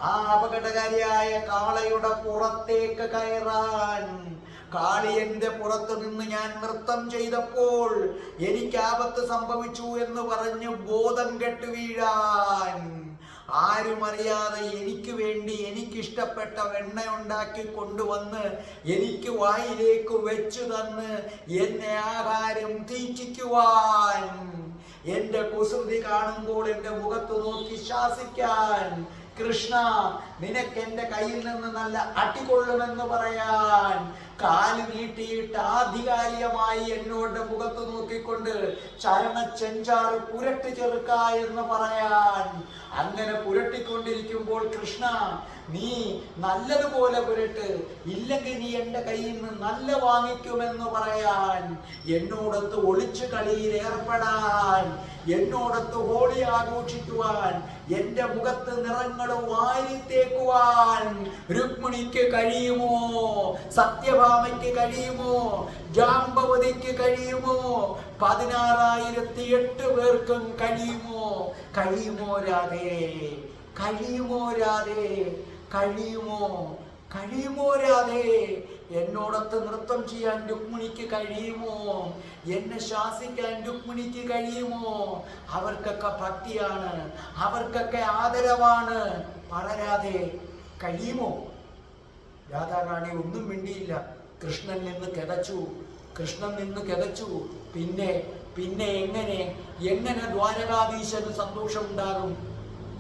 ആ അപകടകാരിയായ കാളയുടെ പുറത്തേക്ക് കയറാൻ, കാളിയന്റെ പുറത്തു നിന്ന് ഞാൻ നൃത്തം ചെയ്തപ്പോൾ എനിക്ക് ആപത്ത് സംഭവിച്ചു എന്ന് പറഞ്ഞ് ബോധം കെട്ടു വീഴാൻ, ആരും അറിയാതെ എനിക്ക് വേണ്ടി എനിക്കിഷ്ടപ്പെട്ട വെണ്ണ ഉണ്ടാക്കി കൊണ്ടുവന്ന് എനിക്ക് വായിലേക്ക് വെച്ചു തന്ന് എന്നെ ആഹാരം തീറ്റിക്കുവാൻ, എന്റെ കുസൃതി കാണുമ്പോൾ എന്റെ മുഖത്ത് നോക്കി ശാസിക്കാൻ, കൃഷ്ണ നിനക്ക് എന്റെ കയ്യിൽ നിന്ന് നല്ല അടികൊള്ളുമെന്ന് പറയാൻ, കാല് നീട്ടിയിട്ട് ആധികാരികമായി എന്നോട് മുഖത്ത് നോക്കിക്കൊണ്ട് ചരണച്ചെഞ്ചാറ് പുരട്ടി ചെറുക്ക എന്ന് പറയാൻ, അങ്ങനെ പുരട്ടിക്കൊണ്ടിരിക്കുമ്പോൾ കൃഷ്ണ നീ നല്ലതുപോലെ പുരട്ട്, ഇല്ലെങ്കിൽ നീ എന്റെ കയ്യിൽ നിന്ന് നല്ല വാങ്ങിക്കുമെന്ന് പറയാൻ, എന്നോടൊത്ത് ഒളിച്ചു കളിയിൽ ഏർപ്പെടാൻ, എന്നോടൊത്ത് ഹോളി ആഘോഷിക്കുവാൻ, എന്റെ മുഖത്ത് നിറങ്ങൾ വാരിത്തേക്കുവാൻ രുക്മിണിക്ക് കഴിയുമോ? സത്യഭാമയ്ക്ക് കഴിയുമോ? ജാംബവതിക്ക് കഴിയുമോ? 16,008 പേർക്കും കഴിയുമോ? കഴിയുമോ രാധേ? എന്നോടൊത്ത് നൃത്തം ചെയ്യാൻ രുക്മിണിക്ക് കഴിയുമോ? എന്നെ ശാസിക്കാൻ രുക്മിണിക്ക് കഴിയുമോ? അവർക്കൊക്കെ ഭക്തിയാണ്, അവർക്കൊക്കെ ആദരവാണ്. പറയാതെ കഴിയുമോ? രാധാറാണി ഒന്നും മിണ്ടിയില്ല. കൃഷ്ണൻ നിന്ന് കിതച്ചു. പിന്നെ എങ്ങനെ ദ്വാരകാധീശന് സന്തോഷം ഉണ്ടാകും?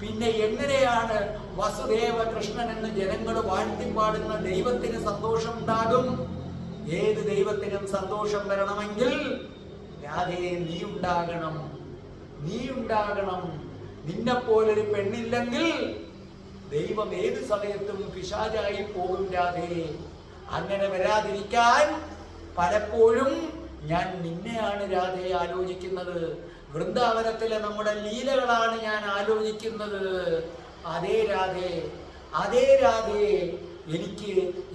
പിന്നെ എങ്ങനെയാണ് വസുദേവ കൃഷ്ണൻ എന്ന് ജനങ്ങൾ വാഴ്ത്തിപ്പാടുന്ന ദൈവത്തിന് സന്തോഷം ഉണ്ടാകും? ഏത് ദൈവത്തിനും സന്തോഷം വരണമെങ്കിൽ രാധേ നീ ഉണ്ടാകണം. നിന്നെപ്പോലൊരു പെണ്ണില്ലെങ്കിൽ ദൈവം ഏത് സമയത്തും പിശാചായി പോകും രാധേ. അങ്ങനെ വരാതിരിക്കാൻ പലപ്പോഴും ഞാൻ നിന്നെയാണ് രാധേ ആലോചിക്കുന്നത്. വൃന്ദാവനത്തിലെ നമ്മുടെ ലീലകളാണ് ഞാൻ ആലോചിക്കുന്നത്. അതേ രാധേ,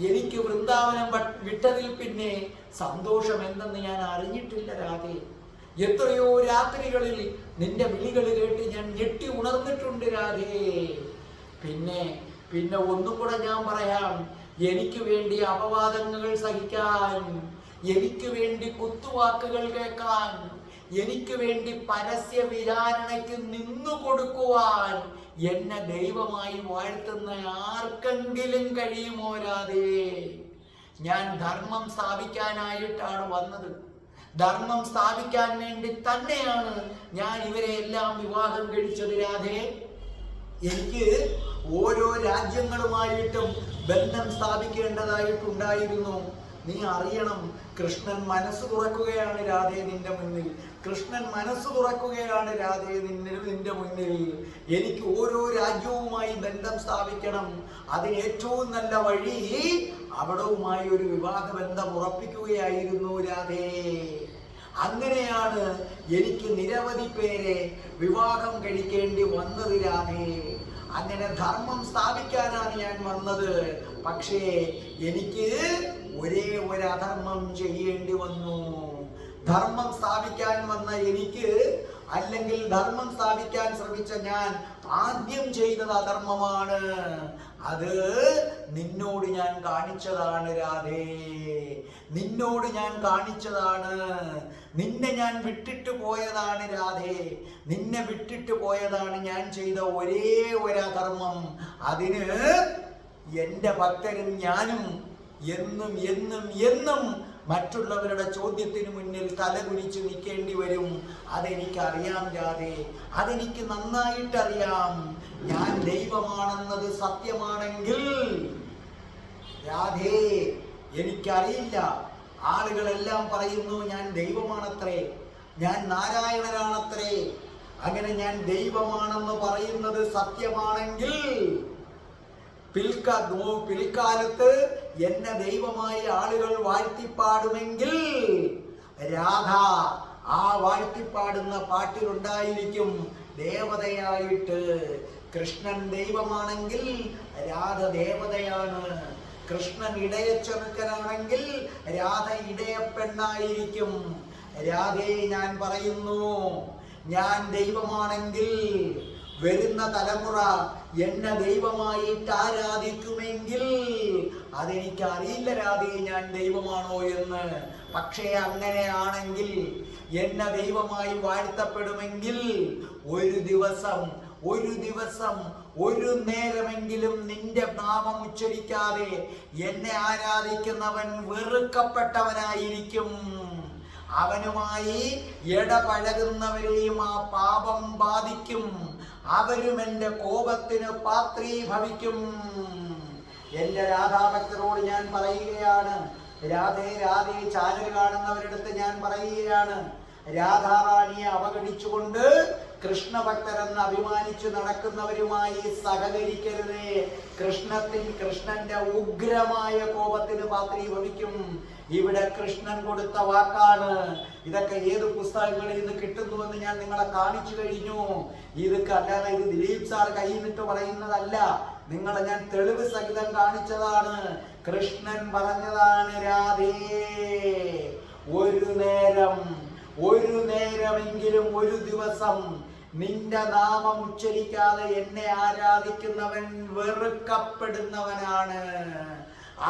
എനിക്ക് വൃന്ദാവനം വിട്ടതിൽ പിന്നെ സന്തോഷം എന്തെന്ന് ഞാൻ അറിഞ്ഞിട്ടില്ല രാധേ. എത്രയോ രാത്രികളിൽ നിന്റെ വിളികൾ കേട്ട് ഞാൻ ഞെട്ടി ഉണർന്നിട്ടുണ്ട് രാധേ. പിന്നെ പിന്നെ ഒന്നും കൂടെ ഞാൻ പറയാം, എനിക്ക് വേണ്ടി അപവാദങ്ങൾ സഹിക്കാൻ, എനിക്ക് വേണ്ടി കുത്തുവാക്കുകൾ കേൾക്കാൻ, എനിക്ക് വേണ്ടി പരസ്യ വിചാരണയ്ക്ക് നിന്നു കൊടുക്കുവാൻ എന്നെ ദൈവമായി വാഴ്ത്തുന്ന ആർക്കെങ്കിലും കഴിയുമോ രാധേ? ഞാൻ ധർമ്മം സ്ഥാപിക്കാനായിട്ടാണ് വന്നത്. ധർമ്മം സ്ഥാപിക്കാൻ വേണ്ടി തന്നെയാണ് ഞാൻ ഇവരെ എല്ലാം വിവാഹം കഴിച്ചത് രാധേ. എനിക്ക് ഓരോ രാജ്യങ്ങളുമായിട്ടും ബന്ധം സ്ഥാപിക്കേണ്ടതായിട്ടുണ്ടായിരുന്നു. നീ അറിയണം, കൃഷ്ണൻ മനസ്സ് തുറക്കുകയാണ് രാധേ നിന്റെ മുന്നിൽ. കൃഷ്ണൻ മനസ്സ് തുറക്കുകയാണ് രാധേ നിന്റെ മുന്നിൽ. എനിക്ക് ഓരോ രാജ്യവുമായി ബന്ധം സ്ഥാപിക്കണം. അതിന് ഏറ്റവും നല്ല വഴി അവിടവുമായി ഒരു വിവാഹ ബന്ധം ഉറപ്പിക്കുകയായിരുന്നു രാധേ. അങ്ങനെയാണ് എനിക്ക് നിരവധി പേരെ വിവാഹം കഴിക്കേണ്ടി വന്നത് രാധേ. അങ്ങനെ ധർമ്മം സ്ഥാപിക്കാനാണ് ഞാൻ വന്നത്. പക്ഷേ എനിക്ക് ഒരേ ഒരു അധർമ്മം ചെയ്യേണ്ടി വന്നു. ധർമ്മം സ്ഥാപിക്കാൻ വന്ന എനിക്ക്, അല്ലെങ്കിൽ ധർമ്മം സ്ഥാപിക്കാൻ ശ്രമിച്ച ഞാൻ ആദ്യം ചെയ്തത് അധർമ്മമാണ്. അത് നിന്നോട് ഞാൻ കാണിച്ചതാണ് രാധേ. നിന്നോട് ഞാൻ കാണിച്ചതാണ്. നിന്നെ ഞാൻ വിട്ടിട്ട് പോയതാണ് രാധേ. നിന്നെ വിട്ടിട്ട് പോയതാണ് ഞാൻ ചെയ്ത ഒരേ ഒരു അധർമ്മം. അതിന് എൻ്റെ ഭക്തരും ഞാനും എന്നും എന്നും എന്നും മറ്റുള്ളവരുടെ ചോദ്യത്തിന് മുന്നിൽ തലകുനിച്ച് നിൽക്കേണ്ടി വരും. അതെനിക്കറിയാം രാധേ, അതെനിക്ക് നന്നായിട്ടറിയാം. ഞാൻ ദൈവമാണെന്നത് സത്യമാണെങ്കിൽ രാധേ, എനിക്കറിയില്ല. ആളുകളെല്ലാം പറയുന്നു ഞാൻ ദൈവമാണത്രേ, ഞാൻ നാരായണനാണത്രേ. അങ്ങനെ ഞാൻ ദൈവമാണെന്ന് പറയുന്നത് സത്യമാണെങ്കിൽ പിൽക്കാലത്ത് എന്നെ ദൈവമായി ആളുകൾ വാഴ്ത്തിപ്പാടുമെങ്കിൽ രാധ ആ വാഴ്ത്തിപ്പാടുന്ന പാട്ടിലുണ്ടായിരിക്കും ദേവതയായിട്ട്. കൃഷ്ണൻ ദൈവമാണെങ്കിൽ രാധ ദേവതയാണ്. കൃഷ്ണൻ ഇടയച്ചെറുക്കനാണെങ്കിൽ രാധ ഇടയപ്പെണ്ണായിരിക്കും. രാധേ, ഞാൻ പറയുന്നു, ഞാൻ ദൈവമാണെങ്കിൽ വരുന്ന തലമുറ എന്നെ ദൈവമായിട്ട് ആരാധിക്കുമെങ്കിൽ അതെനിക്ക് അറിയില്ല രാധേ ഞാൻ ദൈവമാണോ എന്ന്. പക്ഷേ അങ്ങനെയാണെങ്കിൽ, എന്നെ ദൈവമായി വാഴ്ത്തപ്പെടുമെങ്കിൽ ഒരു ദിവസം ഒരു നേരമെങ്കിലും നിന്റെ നാമം ഉച്ചരിക്കാതെ എന്നെ ആരാധിക്കുന്നവൻ വെറുക്കപ്പെട്ടവനായിരിക്കും. അവനുമായി ഇടപഴകുന്നവരെയും ആ പാപം ബാധിക്കും. അവരും എൻ്റെ കോപത്തിന് പാത്രീഭവിക്കും. എൻ്റെ രാധാഭക്തരോട് ഞാൻ പറയുകയാണ്, രാധേ രാധേ ചാനൽ കാണുന്നവരിടത്ത് ഞാൻ പറയുകയാണ്, രാധാറാണിയെ അവഗണിച്ചുകൊണ്ട് കൃഷ്ണഭക്തരെന്ന് അഭിമാനിച്ചു നടക്കുന്നവരുമായി സഹകരിക്കരുത്. കൃഷ്ണന്റെ ഉഗ്രമായ കോപത്തിന് പാത്രീഭവിക്കും. ഇവിടെ കൃഷ്ണൻ കൊടുത്ത വാക്കാണ്. ഇതൊക്കെ ഏത് പുസ്തകങ്ങളിൽ നിന്ന് കിട്ടുന്നുവെന്ന് ഞാൻ നിങ്ങളെ കാണിച്ചു കഴിഞ്ഞു. ഇതൊക്കെ അല്ലാതെ ഇത് ദിലീപ് സാർ കൈന്നിട്ട് പറയുന്നതല്ല. നിങ്ങളെ ഞാൻ തെളിവ് സഹിതം കാണിച്ചതാണ്. കൃഷ്ണൻ പറഞ്ഞതാണ്, രാധേ, ഒരു നേരമെങ്കിലും ഒരു ദിവസം നിന്റെ നാമം ഉച്ചരിക്കാതെ എന്നെ ആരാധിക്കുന്നവൻ വെറുക്കപ്പെടുന്നവനാണ്.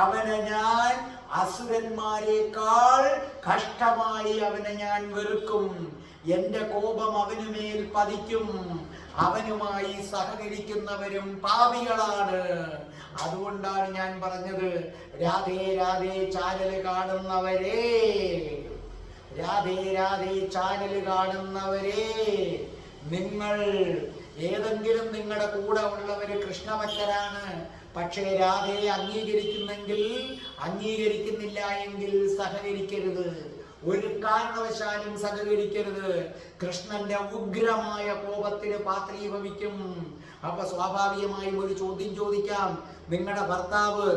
അവനെ ഞാൻ അസുരന്മാരെക്കാൾ കഷ്ടമായി അവനെ ഞാൻ വെറുക്കും. എന്റെ കോപം അവനുമേൽ പതിക്കും. അവനുമായി സഹകരിക്കുന്നവരും പാപികളാണ്. അതുകൊണ്ടാണ് ഞാൻ പറഞ്ഞത്, രാധേ രാധേ ചാനൽ കാണുന്നവരെ, രാധേ രാധേ ചാനൽ കാണുന്നവരെ, നിങ്ങൾ ഏതെങ്കിലും നിങ്ങളുടെ കൂടെ ഉള്ളവര് കൃഷ്ണഭക്തരാണ്. പക്ഷേ രാധയെ അംഗീകരിക്കുന്നില്ല എങ്കിൽ സഹകരിക്കരുത്. ഒരു കാരണവശാലും സഹകരിക്കരുത്. കൃഷ്ണന്റെ ഉഗ്രമായ കോപത്തിന് പാത്രീഭവിക്കും. അപ്പൊ സ്വാഭാവികമായും ഒരു ചോദ്യം ചോദിക്കാം, നിങ്ങളുടെ ഭർത്താവ്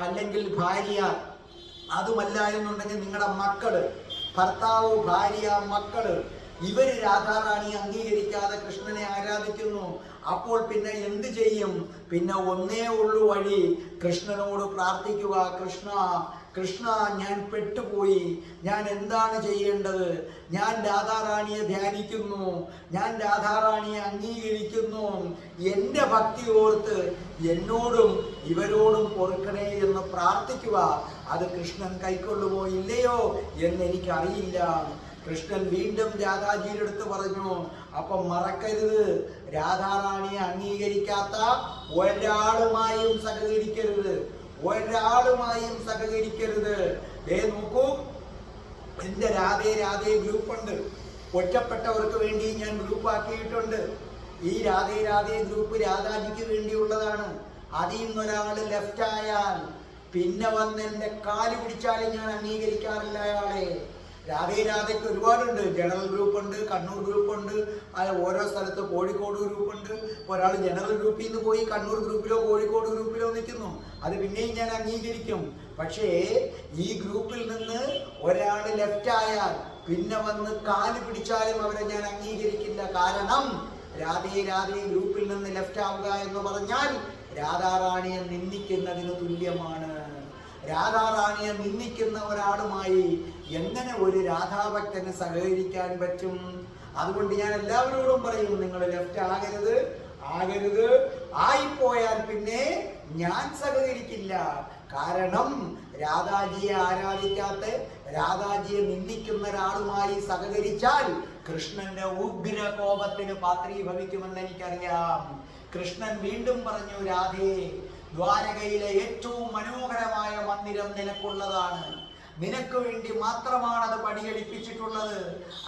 അല്ലെങ്കിൽ ഭാര്യ, അതുമല്ല എന്നുണ്ടെങ്കിൽ നിങ്ങളുടെ മക്കള്, ഭർത്താവ്, ഭാര്യ, മക്കള്, ഇവര് രാധാറാണി അംഗീകരിക്കാതെ കൃഷ്ണനെ ആരാധിക്കുന്നു. അപ്പോൾ പിന്നെ എന്ത് ചെയ്യും? പിന്നെ ഒന്നേ ഉള്ളൂ വഴി, കൃഷ്ണനോട് പ്രാർത്ഥിക്കുക, കൃഷ്ണ കൃഷ്ണ ഞാൻ പെട്ടുപോയി, ഞാൻ എന്താണ് ചെയ്യേണ്ടത്? ഞാൻ രാധാറാണിയെ ധ്യാനിക്കുന്നു, ഞാൻ രാധാറാണിയെ അംഗീകരിക്കുന്നു, എൻ്റെ ഭക്തി ഓർത്ത് എന്നോടും ഇവരോടും പൊറുക്കണേ എന്ന് പ്രാർത്ഥിക്കുക. അത് കൃഷ്ണൻ കൈക്കൊള്ളുമോ ഇല്ലയോ എന്ന് എനിക്കറിയില്ല. കൃഷ്ണൻ വീണ്ടും രാധാജിയുടെ അടുത്ത് പറഞ്ഞു, അപ്പം മറക്കരുത്, രാധാറാണിയെ അംഗീകരിക്കാത്ത ഒരാളുമായും സഹകരിക്കരുത്, ഒരാളുമായും സഹകരിക്കരുത്. നോക്കൂ, എൻ്റെ രാധേ രാധേ ഗ്രൂപ്പുണ്ട്, ഒറ്റപ്പെട്ടവർക്ക് വേണ്ടി ഞാൻ ഗ്രൂപ്പ് ആക്കിയിട്ടുണ്ട്. ഈ രാധേ രാധേ ഗ്രൂപ്പ് രാധാജിക്ക് വേണ്ടിയുള്ളതാണ്. അതിൽ നിന്നൊരാൾ ലെഫ്റ്റ് ആയാൽ പിന്നെ വന്ന് എൻ്റെ കാല് പിടിച്ചാലും ഞാൻ അംഗീകരിക്കാറില്ല അയാളെ. രാധേ രാധയ്ക്ക് ഒരുപാടുണ്ട്. ജനറൽ ഗ്രൂപ്പുണ്ട്, കണ്ണൂർ ഗ്രൂപ്പുണ്ട്, ഓരോ സ്ഥലത്ത് കോഴിക്കോട് ഗ്രൂപ്പുണ്ട്. ഒരാൾ ജനറൽ ഗ്രൂപ്പിൽ നിന്ന് പോയി കണ്ണൂർ ഗ്രൂപ്പിലോ കോഴിക്കോട് ഗ്രൂപ്പിലോ നിൽക്കുന്നു, അത് പിന്നെയും ഞാൻ അംഗീകരിക്കും. പക്ഷേ ഈ ഗ്രൂപ്പിൽ നിന്ന് ഒരാൾ ലെഫ്റ്റ് ആയാൽ പിന്നെ വന്ന് കാല് പിടിച്ചാലും അവരെ ഞാൻ അംഗീകരിക്കില്ല. കാരണം രാധേ രാധേ ഗ്രൂപ്പിൽ നിന്ന് ലെഫ്റ്റ് ആവുക എന്ന് പറഞ്ഞാൽ രാധാറാണിയെ നിന്ദിക്കുന്നതിന് തുല്യമാണ്. രാധാറാണിയെ നിന്ദിക്കുന്ന ഒരാളുമായി എങ്ങനെ ഒരു രാധാഭക്തന് സഹകരിക്കാൻ പറ്റും? അതുകൊണ്ട് ഞാൻ എല്ലാവരോടും പറയും, നിങ്ങൾ ലെഫ്റ്റ് ആകരുത്. ആയിപ്പോയാൽ പിന്നെ ഞാൻ സഹകരിക്കില്ല. കാരണം രാധാജിയെ ആരാധിക്കാത്ത, രാധാജിയെ നിന്ദിക്കുന്ന ഒരാളുമായി സഹകരിച്ചാൽ കൃഷ്ണന്റെ ഉഗ്ര കോപത്തിന് പാത്രീഭവിക്കുമെന്ന് എനിക്കറിയാം. കൃഷ്ണൻ വീണ്ടും പറഞ്ഞു, രാധേ, ദ്വാരകയിലെ ഏറ്റവും മനോഹരമായ മന്ദിരം നിനക്കുള്ളതാണ്. നിനക്ക് വേണ്ടി മാത്രമാണ് അത് പണിയെടുപ്പിച്ചിട്ടുള്ളത്.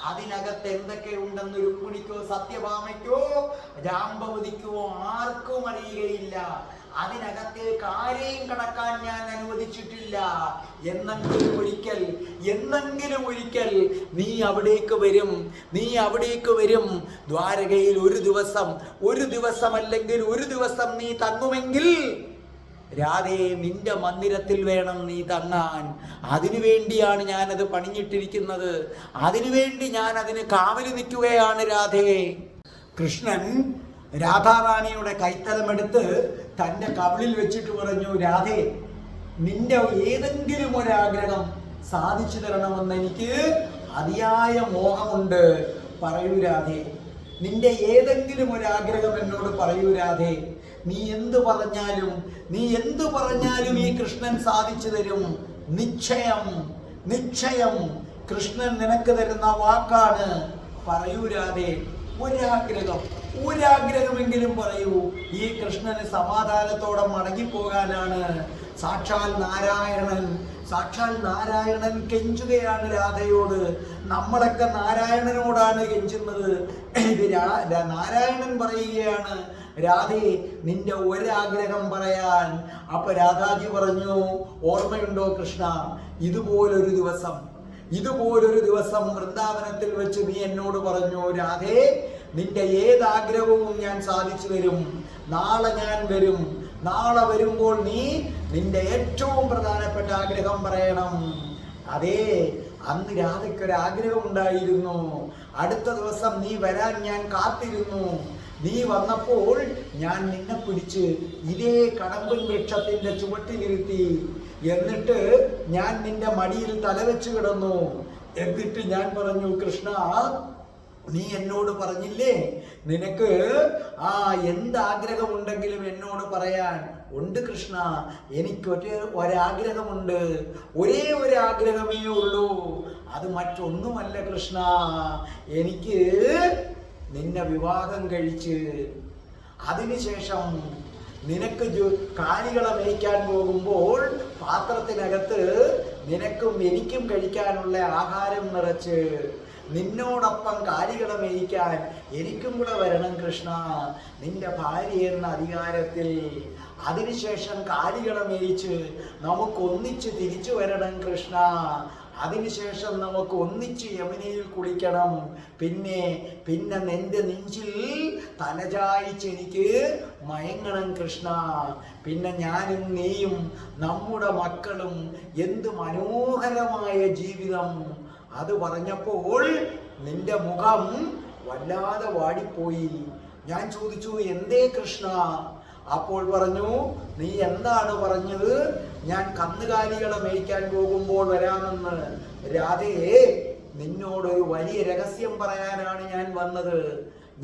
അതിനകത്ത് എന്തൊക്കെ ഉണ്ടെന്ന് രുക്മിണിക്കോ സത്യഭാമയ്ക്കോ ജാമ്പവതിക്കോ ആർക്കും അറിയുകയില്ല. അതിനകത്തേക്ക് ആരെയും കടക്കാൻ ഞാൻ അനുവദിച്ചിട്ടില്ല. എന്നെങ്കിലും ഒരിക്കൽ നീ അവിടേക്ക് വരും. ദ്വാരകയിൽ ഒരു ദിവസമല്ലെങ്കിൽ ഒരു ദിവസം നീ തങ്ങുമെങ്കിൽ രാധേ, നിന്റെ മന്ദിരത്തിൽ വേണം നീ തങ്ങാൻ. അതിനുവേണ്ടിയാണ് ഞാനത് പണിഞ്ഞിട്ടിരിക്കുന്നത്. അതിനുവേണ്ടി ഞാൻ അതിന് കാവല് നിൽക്കുകയാണ് രാധേ. കൃഷ്ണൻ രാധാറാണിയുടെ കൈത്തലമെടുത്ത് തൻ്റെ കവിളിൽ വെച്ചിട്ട് പറഞ്ഞു, രാധേ, നിന്റെ ഏതെങ്കിലും ഒരാഗ്രഹം സാധിച്ചു തരണമെന്ന് എനിക്ക് അതിയായ മോഹമുണ്ട്. പറയൂ രാധേ, നിന്റെ ഏതെങ്കിലും ഒരാഗ്രഹം എന്നോട് പറയൂ രാധേ. നീ എന്ത് പറഞ്ഞാലും ഈ കൃഷ്ണൻ സാധിച്ചു തരും. നിശ്ചയം കൃഷ്ണൻ നിനക്ക് തരുന്ന വാക്കാണ്. പറയൂ രാധേ, ഒരാഗ്രഹമെങ്കിലും പറയൂ. ഈ കൃഷ്ണന് സമാധാനത്തോടെ മടങ്ങിപ്പോകാനാണ്. സാക്ഷാൽ നാരായണൻ കെഞ്ചുകയാണ് രാധയോട്. നമ്മളൊക്കെ നാരായണനോടാണ് കെഞ്ചുന്നത്. നാരായണൻ പറയുകയാണ്, രാധേ, നിന്റെ ഒരാഗ്രഹം പറയാൻ. അപ്പൊ രാധാജി പറഞ്ഞു, ഓർമ്മയുണ്ടോ കൃഷ്ണ, ഇതുപോലൊരു ദിവസം വൃന്ദാവനത്തിൽ വെച്ച് നീ എന്നോട് പറഞ്ഞു, രാധേ, നിന്റെ ഏതാഗ്രഹവും ഞാൻ സാധിച്ചു തരും. നാളെ ഞാൻ വരും. നാളെ വരുമ്പോൾ നീ നിന്റെ ഏറ്റവും പ്രധാനപ്പെട്ട ആഗ്രഹം പറയണം. അതേ, അന്ന് രാധയ്ക്കൊരാഗ്രഹം ഉണ്ടായിരുന്നു. അടുത്ത ദിവസം നീ വരാൻ ഞാൻ കാത്തിരുന്നു. നീ വന്നപ്പോൾ ഞാൻ നിന്നെ പിടിച്ച് ഇതേ കടമ്പൻ വൃക്ഷത്തിന്റെ ചുവട്ടിലിരുത്തി. എന്നിട്ട് ഞാൻ നിന്റെ മടിയിൽ തലവെച്ച് കിടന്നു. എന്നിട്ട് ഞാൻ പറഞ്ഞു, കൃഷ്ണ, നീ എന്നോട് പറഞ്ഞില്ലേ നിനക്ക് എന്താഗ്രഹമുണ്ടെങ്കിലും എന്നോട് പറയാൻ. ഉണ്ട് കൃഷ്ണ, എനിക്ക് ഒരാഗ്രഹമുണ്ട്. ഒരേ ഒരു ആഗ്രഹമേ ഉള്ളൂ. അത് മറ്റൊന്നുമല്ല കൃഷ്ണ. എനിക്ക് നിന്നെ വിവാഹം കഴിച്ച് അതിനുശേഷം നിനക്ക് കാലികളെ മേയ്ക്കാൻ പോകുമ്പോൾ പാത്രത്തിനകത്ത് നിനക്കും എനിക്കും കഴിക്കാനുള്ള ആഹാരം നിറച്ച് നിന്നോടൊപ്പം കാലികളെ മേയ്ക്കാൻ എനിക്കും കൂടെ വരണം കൃഷ്ണ, നിന്റെ ഭാര്യ എന്ന അധികാരത്തിൽ. അതിനുശേഷം കാലികളെ മേയിച്ച് നമുക്കൊന്നിച്ച് തിരിച്ചു വരണം കൃഷ്ണ. അതിനുശേഷം നമുക്ക് ഒന്നിച്ച് യമുനയിൽ കുളിക്കണം. പിന്നെ നിന്റെ നെഞ്ചിൽ തലചായിച്ച് എനിക്ക് മയങ്ങണം കൃഷ്ണ. പിന്നെ ഞാനും നീയും നമ്മുടെ മക്കളും എന്ത് മനോഹരമായ ജീവിതം. അത് പറഞ്ഞപ്പോൾ നിന്റെ മുഖം വല്ലാതെ വാടിപ്പോയി. ഞാൻ ചോദിച്ചു, എന്തേ കൃഷ്ണ? അപ്പോൾ പറഞ്ഞു, നീ എന്താണ് പറഞ്ഞത്? ഞാൻ കന്നുകാലികളെ മേയ്ക്കാൻ പോകുമ്പോൾ വരാമെന്ന്. രാധയെ, നിന്നോടൊരു വലിയ രഹസ്യം പറയാനാണ് ഞാൻ വന്നത്.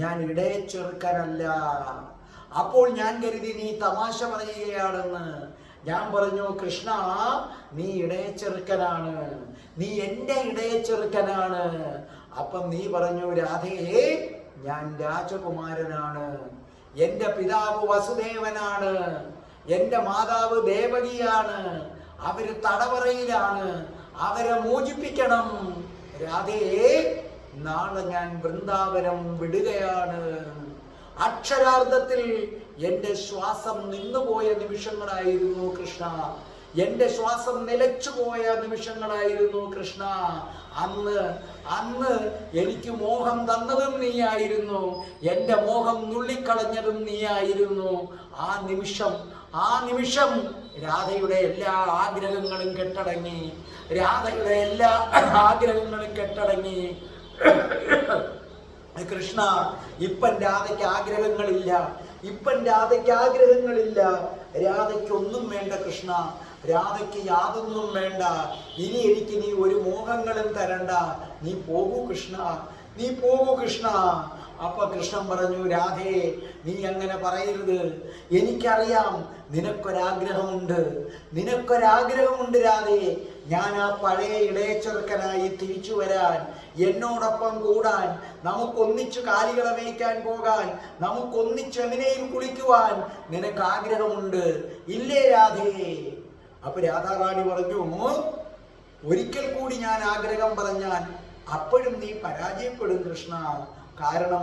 ഞാൻ ഇടയച്ചെറുക്കനല്ല. അപ്പോൾ ഞാൻ കരുതി നീ തമാശ പറയുകയാണെന്ന്. ഞാൻ പറഞ്ഞു, കൃഷ്ണ, നീ ഇടയച്ചെറുക്കനാണ്, നീ എൻ്റെ ഇടയച്ചെറുക്കനാണ്. അപ്പം നീ പറഞ്ഞു, രാധയെ, ഞാൻ രാജകുമാരനാണ്, എൻ്റെ പിതാവ് വസുദേവനാണ്, എൻ്റെ മാതാവ് ദേവകിയാണ്, അവര് തടവറയിലാണ്, അവരെ മോചിപ്പിക്കണം. രാധയെ, നാളെ ഞാൻ വൃന്ദാവനം വിടുകയാണ്. അക്ഷരാർത്ഥത്തിൽ എൻ്റെ ശ്വാസം നിന്നുപോയ നിമിഷങ്ങളായിരുന്നു കൃഷ്ണ. എൻ്റെ ശ്വാസം നിലച്ചുപോയ നിമിഷങ്ങളായിരുന്നു കൃഷ്ണ. അന്ന് എനിക്ക് മോഹം തന്നതും നീയായിരുന്നു, എൻ്റെ മോഹം നുള്ളിക്കളഞ്ഞതും നീയായിരുന്നു. ആ നിമിഷം രാധയുടെ എല്ലാ ആഗ്രഹങ്ങളും കെട്ടടങ്ങി. രാധയുടെ എല്ലാ ആഗ്രഹങ്ങളും കെട്ടടങ്ങി. കൃഷ്ണ, ഇപ്പം രാധയ്ക്ക് ആഗ്രഹങ്ങളില്ല, ഇപ്പം രാധയ്ക്ക് ആഗ്രഹങ്ങളില്ല. രാധയ്ക്ക് ഒന്നും വേണ്ട കൃഷ്ണ, രാധയ്ക്ക് യാതൊന്നും വേണ്ട. ഇനി എനിക്ക് നീ ഒരു മോഹങ്ങളും തരണ്ട. നീ പോകൂ കൃഷ്ണ, നീ പോകൂ കൃഷ്ണ. അപ്പൊ കൃഷ്ണൻ പറഞ്ഞു, രാധേ, നീ അങ്ങനെ പറയരുത്. എനിക്കറിയാം നിനക്കൊരാഗ്രഹമുണ്ട്, നിനക്കൊരാഗ്രഹമുണ്ട് രാധേ. ഞാൻ ആ പഴയ ഇടയച്ചെറുക്കനായി തിരിച്ചു വരാൻ, എന്നോടൊപ്പം കൂടാൻ, നമുക്കൊന്നിച്ചു കാലികളെ മേയ്ക്കാൻ പോകാൻ, നമുക്കൊന്നിച്ച് എങ്ങനെയും കുളിക്കുവാൻ നിനക്ക് ആഗ്രഹമുണ്ട്, ഇല്ലേ രാധേ? അപ്പൊ രാധാറാണി പറഞ്ഞു, ഒരിക്കൽ കൂടി ഞാൻ ആഗ്രഹം പറഞ്ഞാൽ അപ്പോഴും നീ പരാജയപ്പെടും കൃഷ്ണ. കാരണം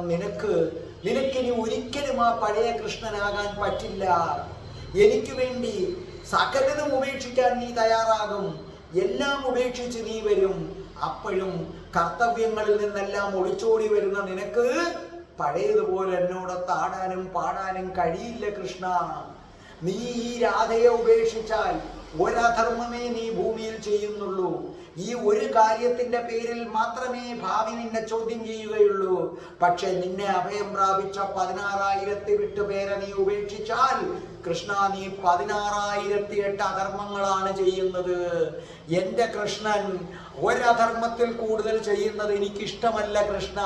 നിനക്കിനി ഒരിക്കലും ആ പഴയ കൃഷ്ണനാകാൻ പറ്റില്ല. എനിക്ക് വേണ്ടി സകലതും ഉപേക്ഷിക്കാൻ നീ തയ്യാറാകും, എല്ലാം ഉപേക്ഷിച്ച് നീ വരും. അപ്പോഴും കർത്തവ്യങ്ങളിൽ നിന്നെല്ലാം ഒളിച്ചോടി വരുന്ന നിനക്ക് പഴയതുപോലെ എന്നോടൊത്ത് ആടാനും പാടാനും കഴിയില്ല കൃഷ്ണ. നീ ഈ രാധയെ ഉപേക്ഷിച്ചാൽ ഒരധർമ്മമേ നീ ഭൂമിയിൽ ചെയ്യുന്നുള്ളൂ. ഈ ഒരു കാര്യത്തിന്റെ പേരിൽ മാത്രമേ ഭാവി നിന്നെ ചോദ്യം ചെയ്യുകയുള്ളൂ. പക്ഷെ നിന്നെ അഭയം പ്രാപിച്ച 16,008 പേരെ നീ ഉപേക്ഷിച്ചാൽ കൃഷ്ണ, നീ 16,008 അധർമ്മങ്ങളാണ് ചെയ്യുന്നത്. എൻ്റെ കൃഷ്ണൻ ഒരധർമ്മത്തിൽ കൂടുതൽ ചെയ്യുന്നത് എനിക്കിഷ്ടമല്ല കൃഷ്ണ,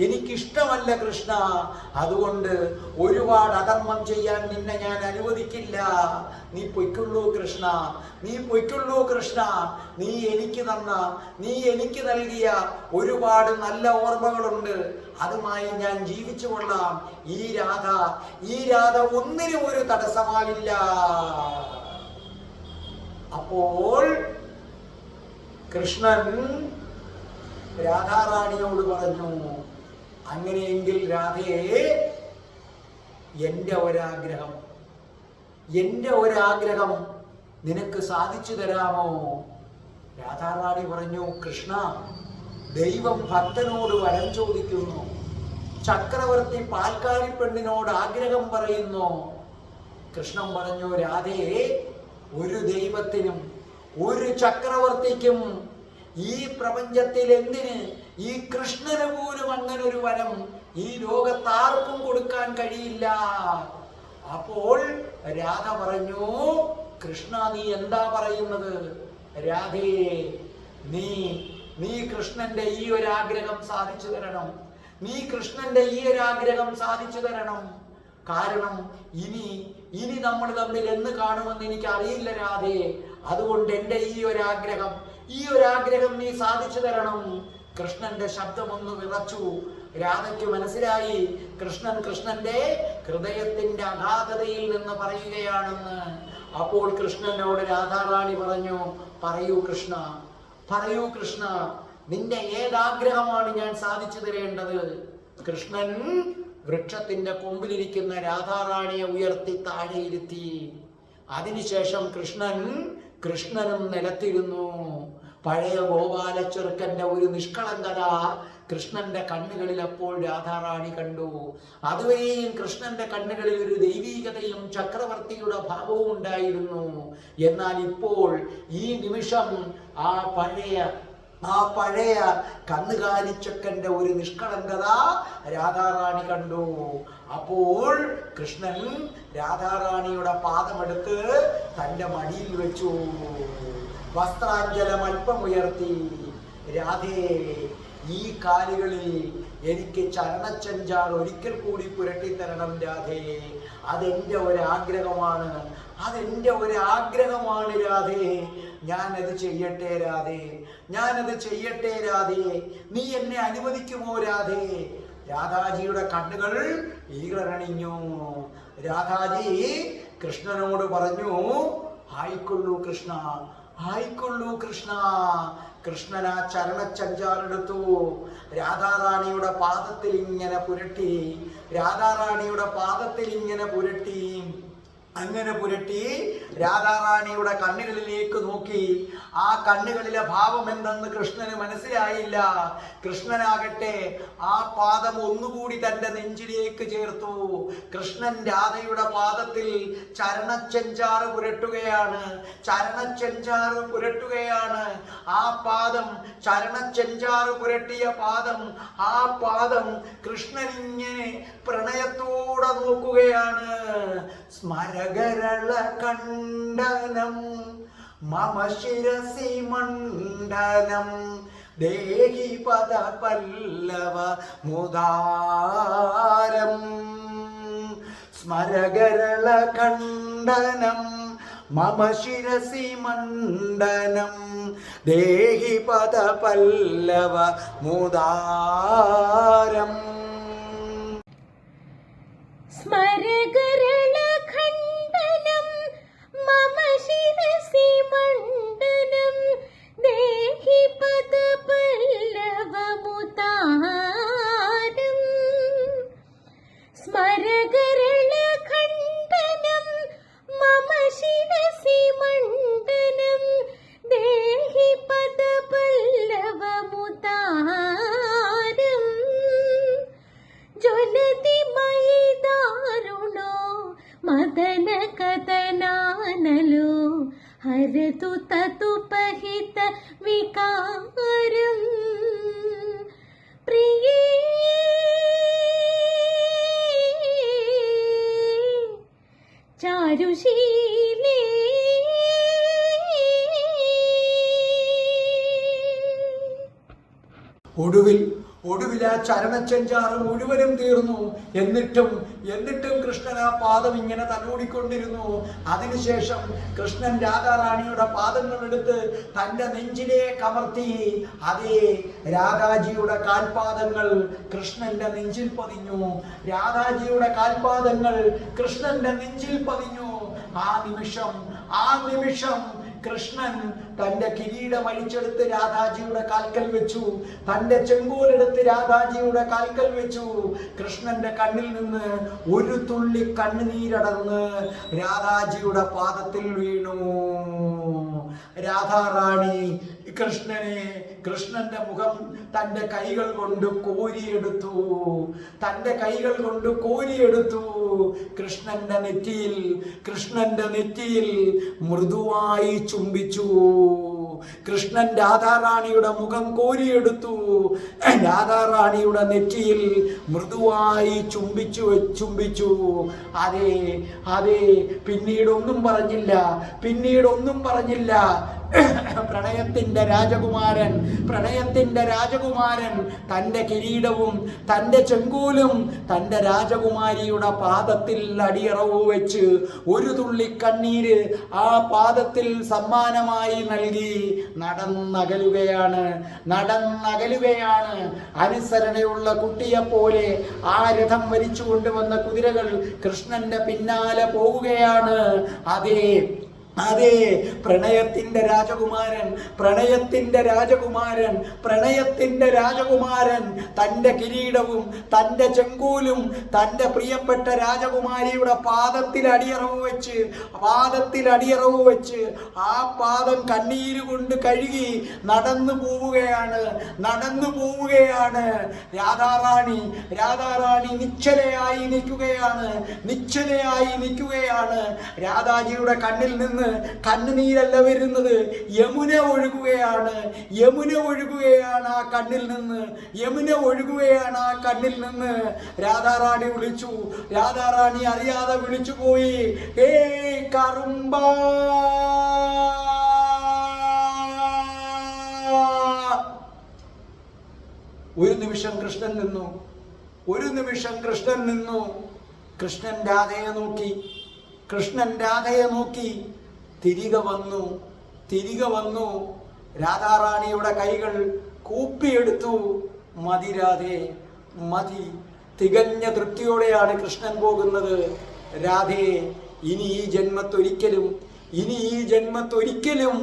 എനിക്കിഷ്ടമല്ല കൃഷ്ണ. അതുകൊണ്ട് ഒരുപാട് അധർമ്മം ചെയ്യാൻ നിന്നെ ഞാൻ അനുവദിക്കില്ല. നീ പൊയ്ക്കുള്ളൂ കൃഷ്ണ, നീ പൊയ്ക്കുള്ളൂ കൃഷ്ണ. നീ എനിക്ക് നൽകിയ ഒരുപാട് നല്ല ഓർമ്മകളുണ്ട്, അതുമായി ഞാൻ ജീവിച്ചു കൊള്ളാം. ഈ രാധ ഒന്നിനും ഒരു തടസ്സമാകില്ല. അപ്പോൾ കൃഷ്ണൻ രാധാറാണിയോട് പറഞ്ഞു, അങ്ങനെയെങ്കിൽ രാധയെ, എൻ്റെ ഒരാഗ്രഹം നിനക്ക് സാധിച്ചു തരാമോ? രാധാറാണി പറഞ്ഞു, കൃഷ്ണ, ദൈവം ഭക്തനോട് വരം ചോദിക്കുന്നു, ചക്രവർത്തി പാൽക്കാരി പെണ്ണിനോട് ആഗ്രഹം പറയുന്നു. കൃഷ്ണൻ പറഞ്ഞു, രാധയെ, ഒരു ദൈവത്തിനും ഒരു ചക്രവർത്തിക്കും ഈ പ്രപഞ്ചത്തിൽ എന്തിന്, ഈ കൃഷ്ണന് പോലും അങ്ങനെ ഒരു വരം ഈ ലോകത്താർക്കും കൊടുക്കാൻ കഴിയില്ല. അപ്പോൾ രാധ പറഞ്ഞു, കൃഷ്ണ, നീ എന്താ പറയുന്നത്? രാധേ, നീ കൃഷ്ണന്റെ ഈ ഒരു ആഗ്രഹം സാധിച്ചു തരണം, നീ കൃഷ്ണന്റെ ഈ ഒരു ആഗ്രഹം സാധിച്ചു തരണം. കാരണം ഇനി നമ്മൾ തമ്മിൽ എന്ന് കാണുമെന്ന് എനിക്ക് അറിയില്ല രാധേ. അതുകൊണ്ട് എൻ്റെ ഈ ഒരു ആഗ്രഹം നീ സാധിച്ചു തരണം. കൃഷ്ണന്റെ ശബ്ദമൊന്ന് വിറച്ചു. രാധയ്ക്ക് മനസ്സിലായി കൃഷ്ണന്റെ ഹൃദയത്തിന്റെ അഗാധതയിൽ നിന്ന് പറയുകയാണെന്ന്. അപ്പോൾ കൃഷ്ണനോട് രാധാറാണി പറഞ്ഞു, പറയൂ കൃഷ്ണ, നിന്റെ ഏതാഗ്രഹമാണ് ഞാൻ സാധിച്ചു തരേണ്ടത്? കൃഷ്ണൻ വൃക്ഷത്തിന്റെ കൊമ്പിലിരിക്കുന്ന രാധാറാണിയെ ഉയർത്തി താഴെയിരുത്തി. അതിനുശേഷം കൃഷ്ണനും നിലത്തിരുന്നു. പഴയ ഗോപാലച്ചെറുക്കന്റെ ഒരു നിഷ്കളങ്കത കൃഷ്ണന്റെ കണ്ണുകളിൽ അപ്പോൾ രാധാറാണി കണ്ടു. അതുവരെയും കൃഷ്ണന്റെ കണ്ണുകളിൽ ഒരു ദൈവീകതയും ചക്രവർത്തിയുടെ ഭാവവും ഉണ്ടായിരുന്നു. എന്നാൽ ഇപ്പോൾ ഈ നിമിഷം ആ പഴയ ആ പഴയ കന്നുകാലിച്ചക്കന്റെ ഒരു നിഷ്കളങ്കത രാധാറാണി കണ്ടു. അപ്പോൾ കൃഷ്ണൻ രാധാറാണിയുടെ പാദമെടുത്ത് തന്റെ മടിയിൽ വെച്ചു. വസ്ത്രാഞ്ചലം അല്പം ഉയർത്തി. രാധേ, ഈ കാലുകളിൽ എനിക്ക് ചരണച്ചഞ്ചാർ ഒരിക്കൽ കൂടി പുരട്ടിത്തരണം രാധേ. അതെന്റെ ഒരാഗ്രഹമാണ്, അതെന്റെ ഒരാഗ്രഹമാണ് രാധേ. ഞാനത് ചെയ്യട്ടെ രാധേ, ഞാനത് ചെയ്യട്ടെ രാധേ. നീ എന്നെ അനുവദിക്കുമോ രാധേ? രാധാജിയുടെ കണ്ണുകൾ ഈറണിഞ്ഞു. രാധാജി കൃഷ്ണനോട് പറഞ്ഞു, ആയിക്കൊള്ളൂ കൃഷ്ണ, ആയിക്കൊള്ളൂ കൃഷ്ണ. കൃഷ്ണൻ ആ ചരണച്ചഞ്ചാറെടുത്തു. രാധാറാണിയുടെ പാദത്തിൽ ഇങ്ങനെ പുരട്ടി, രാധാറാണിയുടെ പാദത്തിൽ ഇങ്ങനെ പുരട്ടി. അങ്ങനെ പുരട്ടി രാധാറാണിയുടെ കണ്ണുകളിലേക്ക് നോക്കി. ആ കണ്ണുകളിലെ ഭാവം എന്തെന്ന് കൃഷ്ണന് മനസ്സിലായില്ല. കൃഷ്ണനാകട്ടെ ആ പാദം ഒന്നുകൂടി തന്റെ നെഞ്ചിലേക്ക് ചേർത്തു. കൃഷ്ണൻ രാധയുടെ പാദത്തിൽ ചരണച്ചെഞ്ചാറ് പുരട്ടുകയാണ്, ചരണച്ചെഞ്ചാറ് പുരട്ടുകയാണ്. ആ പാദം, ചരണച്ചെഞ്ചാറ് പുരട്ടിയ പാദം, ആ പാദം കൃഷ്ണൻ ഇങ്ങനെ പ്രണയത്തോടെ നോക്കുകയാണ്. സ്മരകരള കണ്ഡനം മമ ശിരസി മണ്ഡനം ദേഹി പദ പല്ലവ മുദാരം. സ്മരകരള കണ്ഡനം മമ ശിരസി മണ്ഡനം ദേഹി പദ പല്ലവ മുദാരം. സ്മരകരളഖണ്ഡനം മമ ശിരസി മണ്ഡനം ദേഹി പദപല്ലവമുദാരം. സ്മരകരളഖണ്ഡനം മമ ശിരസി മണ്ഡനം ദേഹി പദപല്ലവമുദാരം. ജ്വലതി മയി ദാരുണോ മദന കഥനാനലോ ഹരതു തതുപഹിത വികാരം. പ്രിയേ ചാരുശീലേ ഒടുവിൽ ആ ചരണച്ചെഞ്ചാറ് മുഴുവനും തീർന്നു. എന്നിട്ടും കൃഷ്ണൻ ആ പാദം ഇങ്ങനെ തലോടിക്കൊണ്ടിരുന്നു. അതിനുശേഷം കൃഷ്ണൻ രാധാറാണിയുടെ പാദങ്ങളെടുത്ത് തന്റെ നെഞ്ചിലേക്ക് അമർത്തി. അതേ, രാധാജിയുടെ കാൽപാദങ്ങൾ കൃഷ്ണന്റെ നെഞ്ചിൽ പതിഞ്ഞു. രാധാജിയുടെ കാൽപാദങ്ങൾ കൃഷ്ണന്റെ നെഞ്ചിൽ പതിഞ്ഞു. ആ നിമിഷം കൃഷ്ണൻ തന്റെ കിരീടം അഴിച്ചെടുത്ത് രാധാജിയുടെ കാൽക്കൽ വെച്ചു. തന്റെ ചെങ്കോലെടുത്ത് രാധാജിയുടെ കാൽക്കൽ വെച്ചു. കൃഷ്ണന്റെ കണ്ണിൽ നിന്ന് ഒരു തുള്ളി കണ്ണുനീരടർന്ന് രാധാജിയുടെ പാദത്തിൽ വീണു. രാധാറാണി കൃഷ്ണന്റെ മുഖം തന്റെ കൈകൾ കൊണ്ട് കോരിയെടുത്തു. കൃഷ്ണന്റെ നെറ്റിയിൽ മൃദുവായി ചുംബിച്ചു. കൃഷ്ണൻ രാധാറാണിയുടെ മുഖം കോരിയെടുത്തു. രാധാറാണിയുടെ നെറ്റിയിൽ മൃദുവായി ചുംബിച്ചു. അതെ, പിന്നീടൊന്നും പറഞ്ഞില്ല. പ്രണയത്തിന്റെ രാജകുമാരൻ തന്റെ കിരീടവും തന്റെ ചെങ്കോലും തന്റെ രാജകുമാരിയുടെ പാദത്തിൽ അടിയറവ് വെച്ച് ഒരു തുള്ളി കണ്ണീര് ആ പാദത്തിൽ സമ്മാനമായി നൽകി നടന്നകലുകയാണ്. അനുസരണയുള്ള കുട്ടിയെ പോലെ ആ രഥം വലിച്ചു കൊണ്ടുവന്ന കുതിരകൾ കൃഷ്ണന്റെ പിന്നാലെ പോവുകയാണ്. അതെ, പ്രണയത്തിന്റെ രാജകുമാരൻ തന്റെ കിരീടവും തന്റെ ചെങ്കോലും തന്റെ പ്രിയപ്പെട്ട രാജകുമാരിയുടെ പാദത്തിൽ അടിയറവ് വെച്ച് ആ പാദം കണ്ണീരുകൊണ്ട് കഴുകി നടന്നു പോവുകയാണ്. രാധാറാണി നിശ്ചലയായി നിൽക്കുകയാണ്. രാധാജിയുടെ കണ്ണിൽ നിന്ന് കണ്ണുനീരല്ല വരുന്നത്, യമുന ഒഴുകുകയാണ്. യമുന ഒഴുകുകയാണ് ആ കണ്ണിൽ നിന്ന്. യമുന ഒഴുകുകയാണ് ആ കണ്ണിൽ നിന്ന്. രാധാറാണി വിളിച്ചു. രാധാറാണി അറിയാതെ വിളിച്ചു പോയി, ഏയ് കറുമ്പ. ഒരു നിമിഷം കൃഷ്ണൻ നിന്നു. ഒരു നിമിഷം കൃഷ്ണൻ നിന്നു. കൃഷ്ണൻ രാധയെ നോക്കി. കൃഷ്ണൻ രാധയെ നോക്കി. തിരികെ വന്നു. തിരികെ വന്നു. രാധാറാണിയുടെ കൈകൾ കൂപ്പിയെടുത്തു. മതി രാധേ, മതി. തികഞ്ഞ തൃപ്തിയോടെയാണ് കൃഷ്ണൻ പോകുന്നത്. രാധേ, ഇനി ഈ ജന്മത്തൊരിക്കലും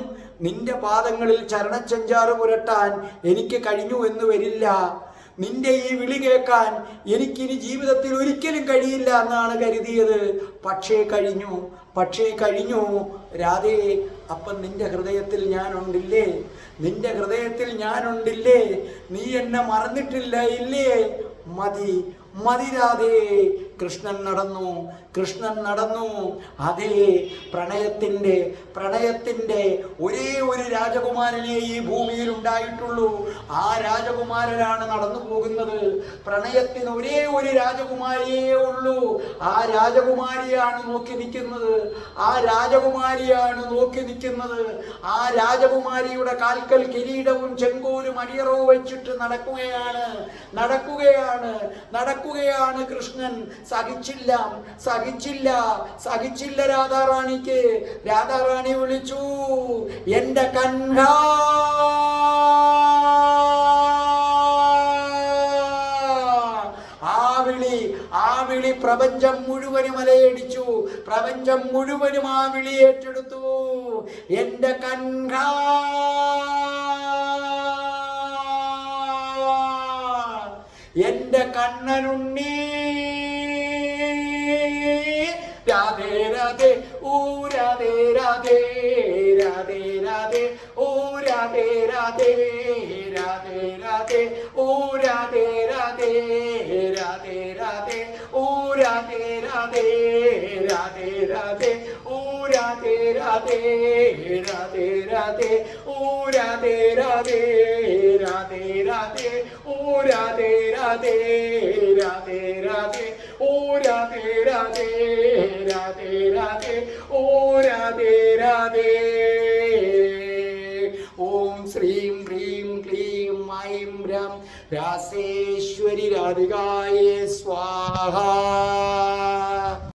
നിന്റെ പാദങ്ങളിൽ ചരണച്ചഞ്ചാറ് പുരട്ടാൻ എനിക്ക് കഴിഞ്ഞു എന്ന് വരില്ല. നിന്റെ ഈ വിളി കേൾക്കാൻ എനിക്കിനി ജീവിതത്തിൽ ഒരിക്കലും കഴിയില്ല എന്നാണ് കരുതിയത്. പക്ഷേ കഴിഞ്ഞു രാധേ. അപ്പം നിന്റെ ഹൃദയത്തിൽ ഞാനുണ്ടില്ലേ? നിന്റെ ഹൃദയത്തിൽ ഞാനുണ്ടില്ലേ? നീ എന്നെ മറന്നിട്ടില്ല ഇല്ലേ? മതി, മതി രാധേ. കൃഷ്ണൻ നടന്നു. അതേ, പ്രണയത്തിൻ്റെ ഒരേ ഒരു രാജകുമാരനെ ഈ ഭൂമിയിൽ ഉണ്ടായിട്ടുള്ളൂ. ആ രാജകുമാരനാണ് നടന്നു പോകുന്നത്. പ്രണയത്തിന് ഒരേ ഒരു രാജകുമാരിയേ ഉള്ളൂ. ആ രാജകുമാരിയാണ് നോക്കി നിൽക്കുന്നത്. ആ രാജകുമാരിയുടെ കാൽക്കൽ കിരീടവും ചെങ്കോലും അടിയറവും വെച്ചിട്ട് നടക്കുകയാണ് കൃഷ്ണൻ. സഹിച്ചില്ല രാധാറാണിക്ക്. രാധാറാണി വിളിച്ചു, എന്റെ കൻഹ. ആ വിളി പ്രപഞ്ചം മുഴുവനും അലയടിച്ചു. പ്രപഞ്ചം മുഴുവനും ആ വിളി ഏറ്റെടുത്തു. എന്റെ കൻഹ, എന്റെ കണ്ണനുണ്ണി. രാധേ രാധേ ഓ രാധേ രാധേ, രാധേ രാധേ ഓ രാധേ രാധേ, രാധേ രാധേ ഓ രാധേ രാധേ, രാധേ രാധേ ഓ രാധേ രാധേ, രാധേ രാധേ ഓ രാധേ രാധേ, രാധേ രാധേ ഓ രാധേ രാധേ, രാധേ രാധേ ഓ രാധേ രാധേ, രാധേ രാധേ ഓ രാധേ രാധേ, രാധേ രാധേ ഓ രാധേ രാധേ. ഓം ശ്രീം ഹ്രീം ക്ലീം ഐം രം രാസേശ്വരി രാധികായേ സ്വാഹ.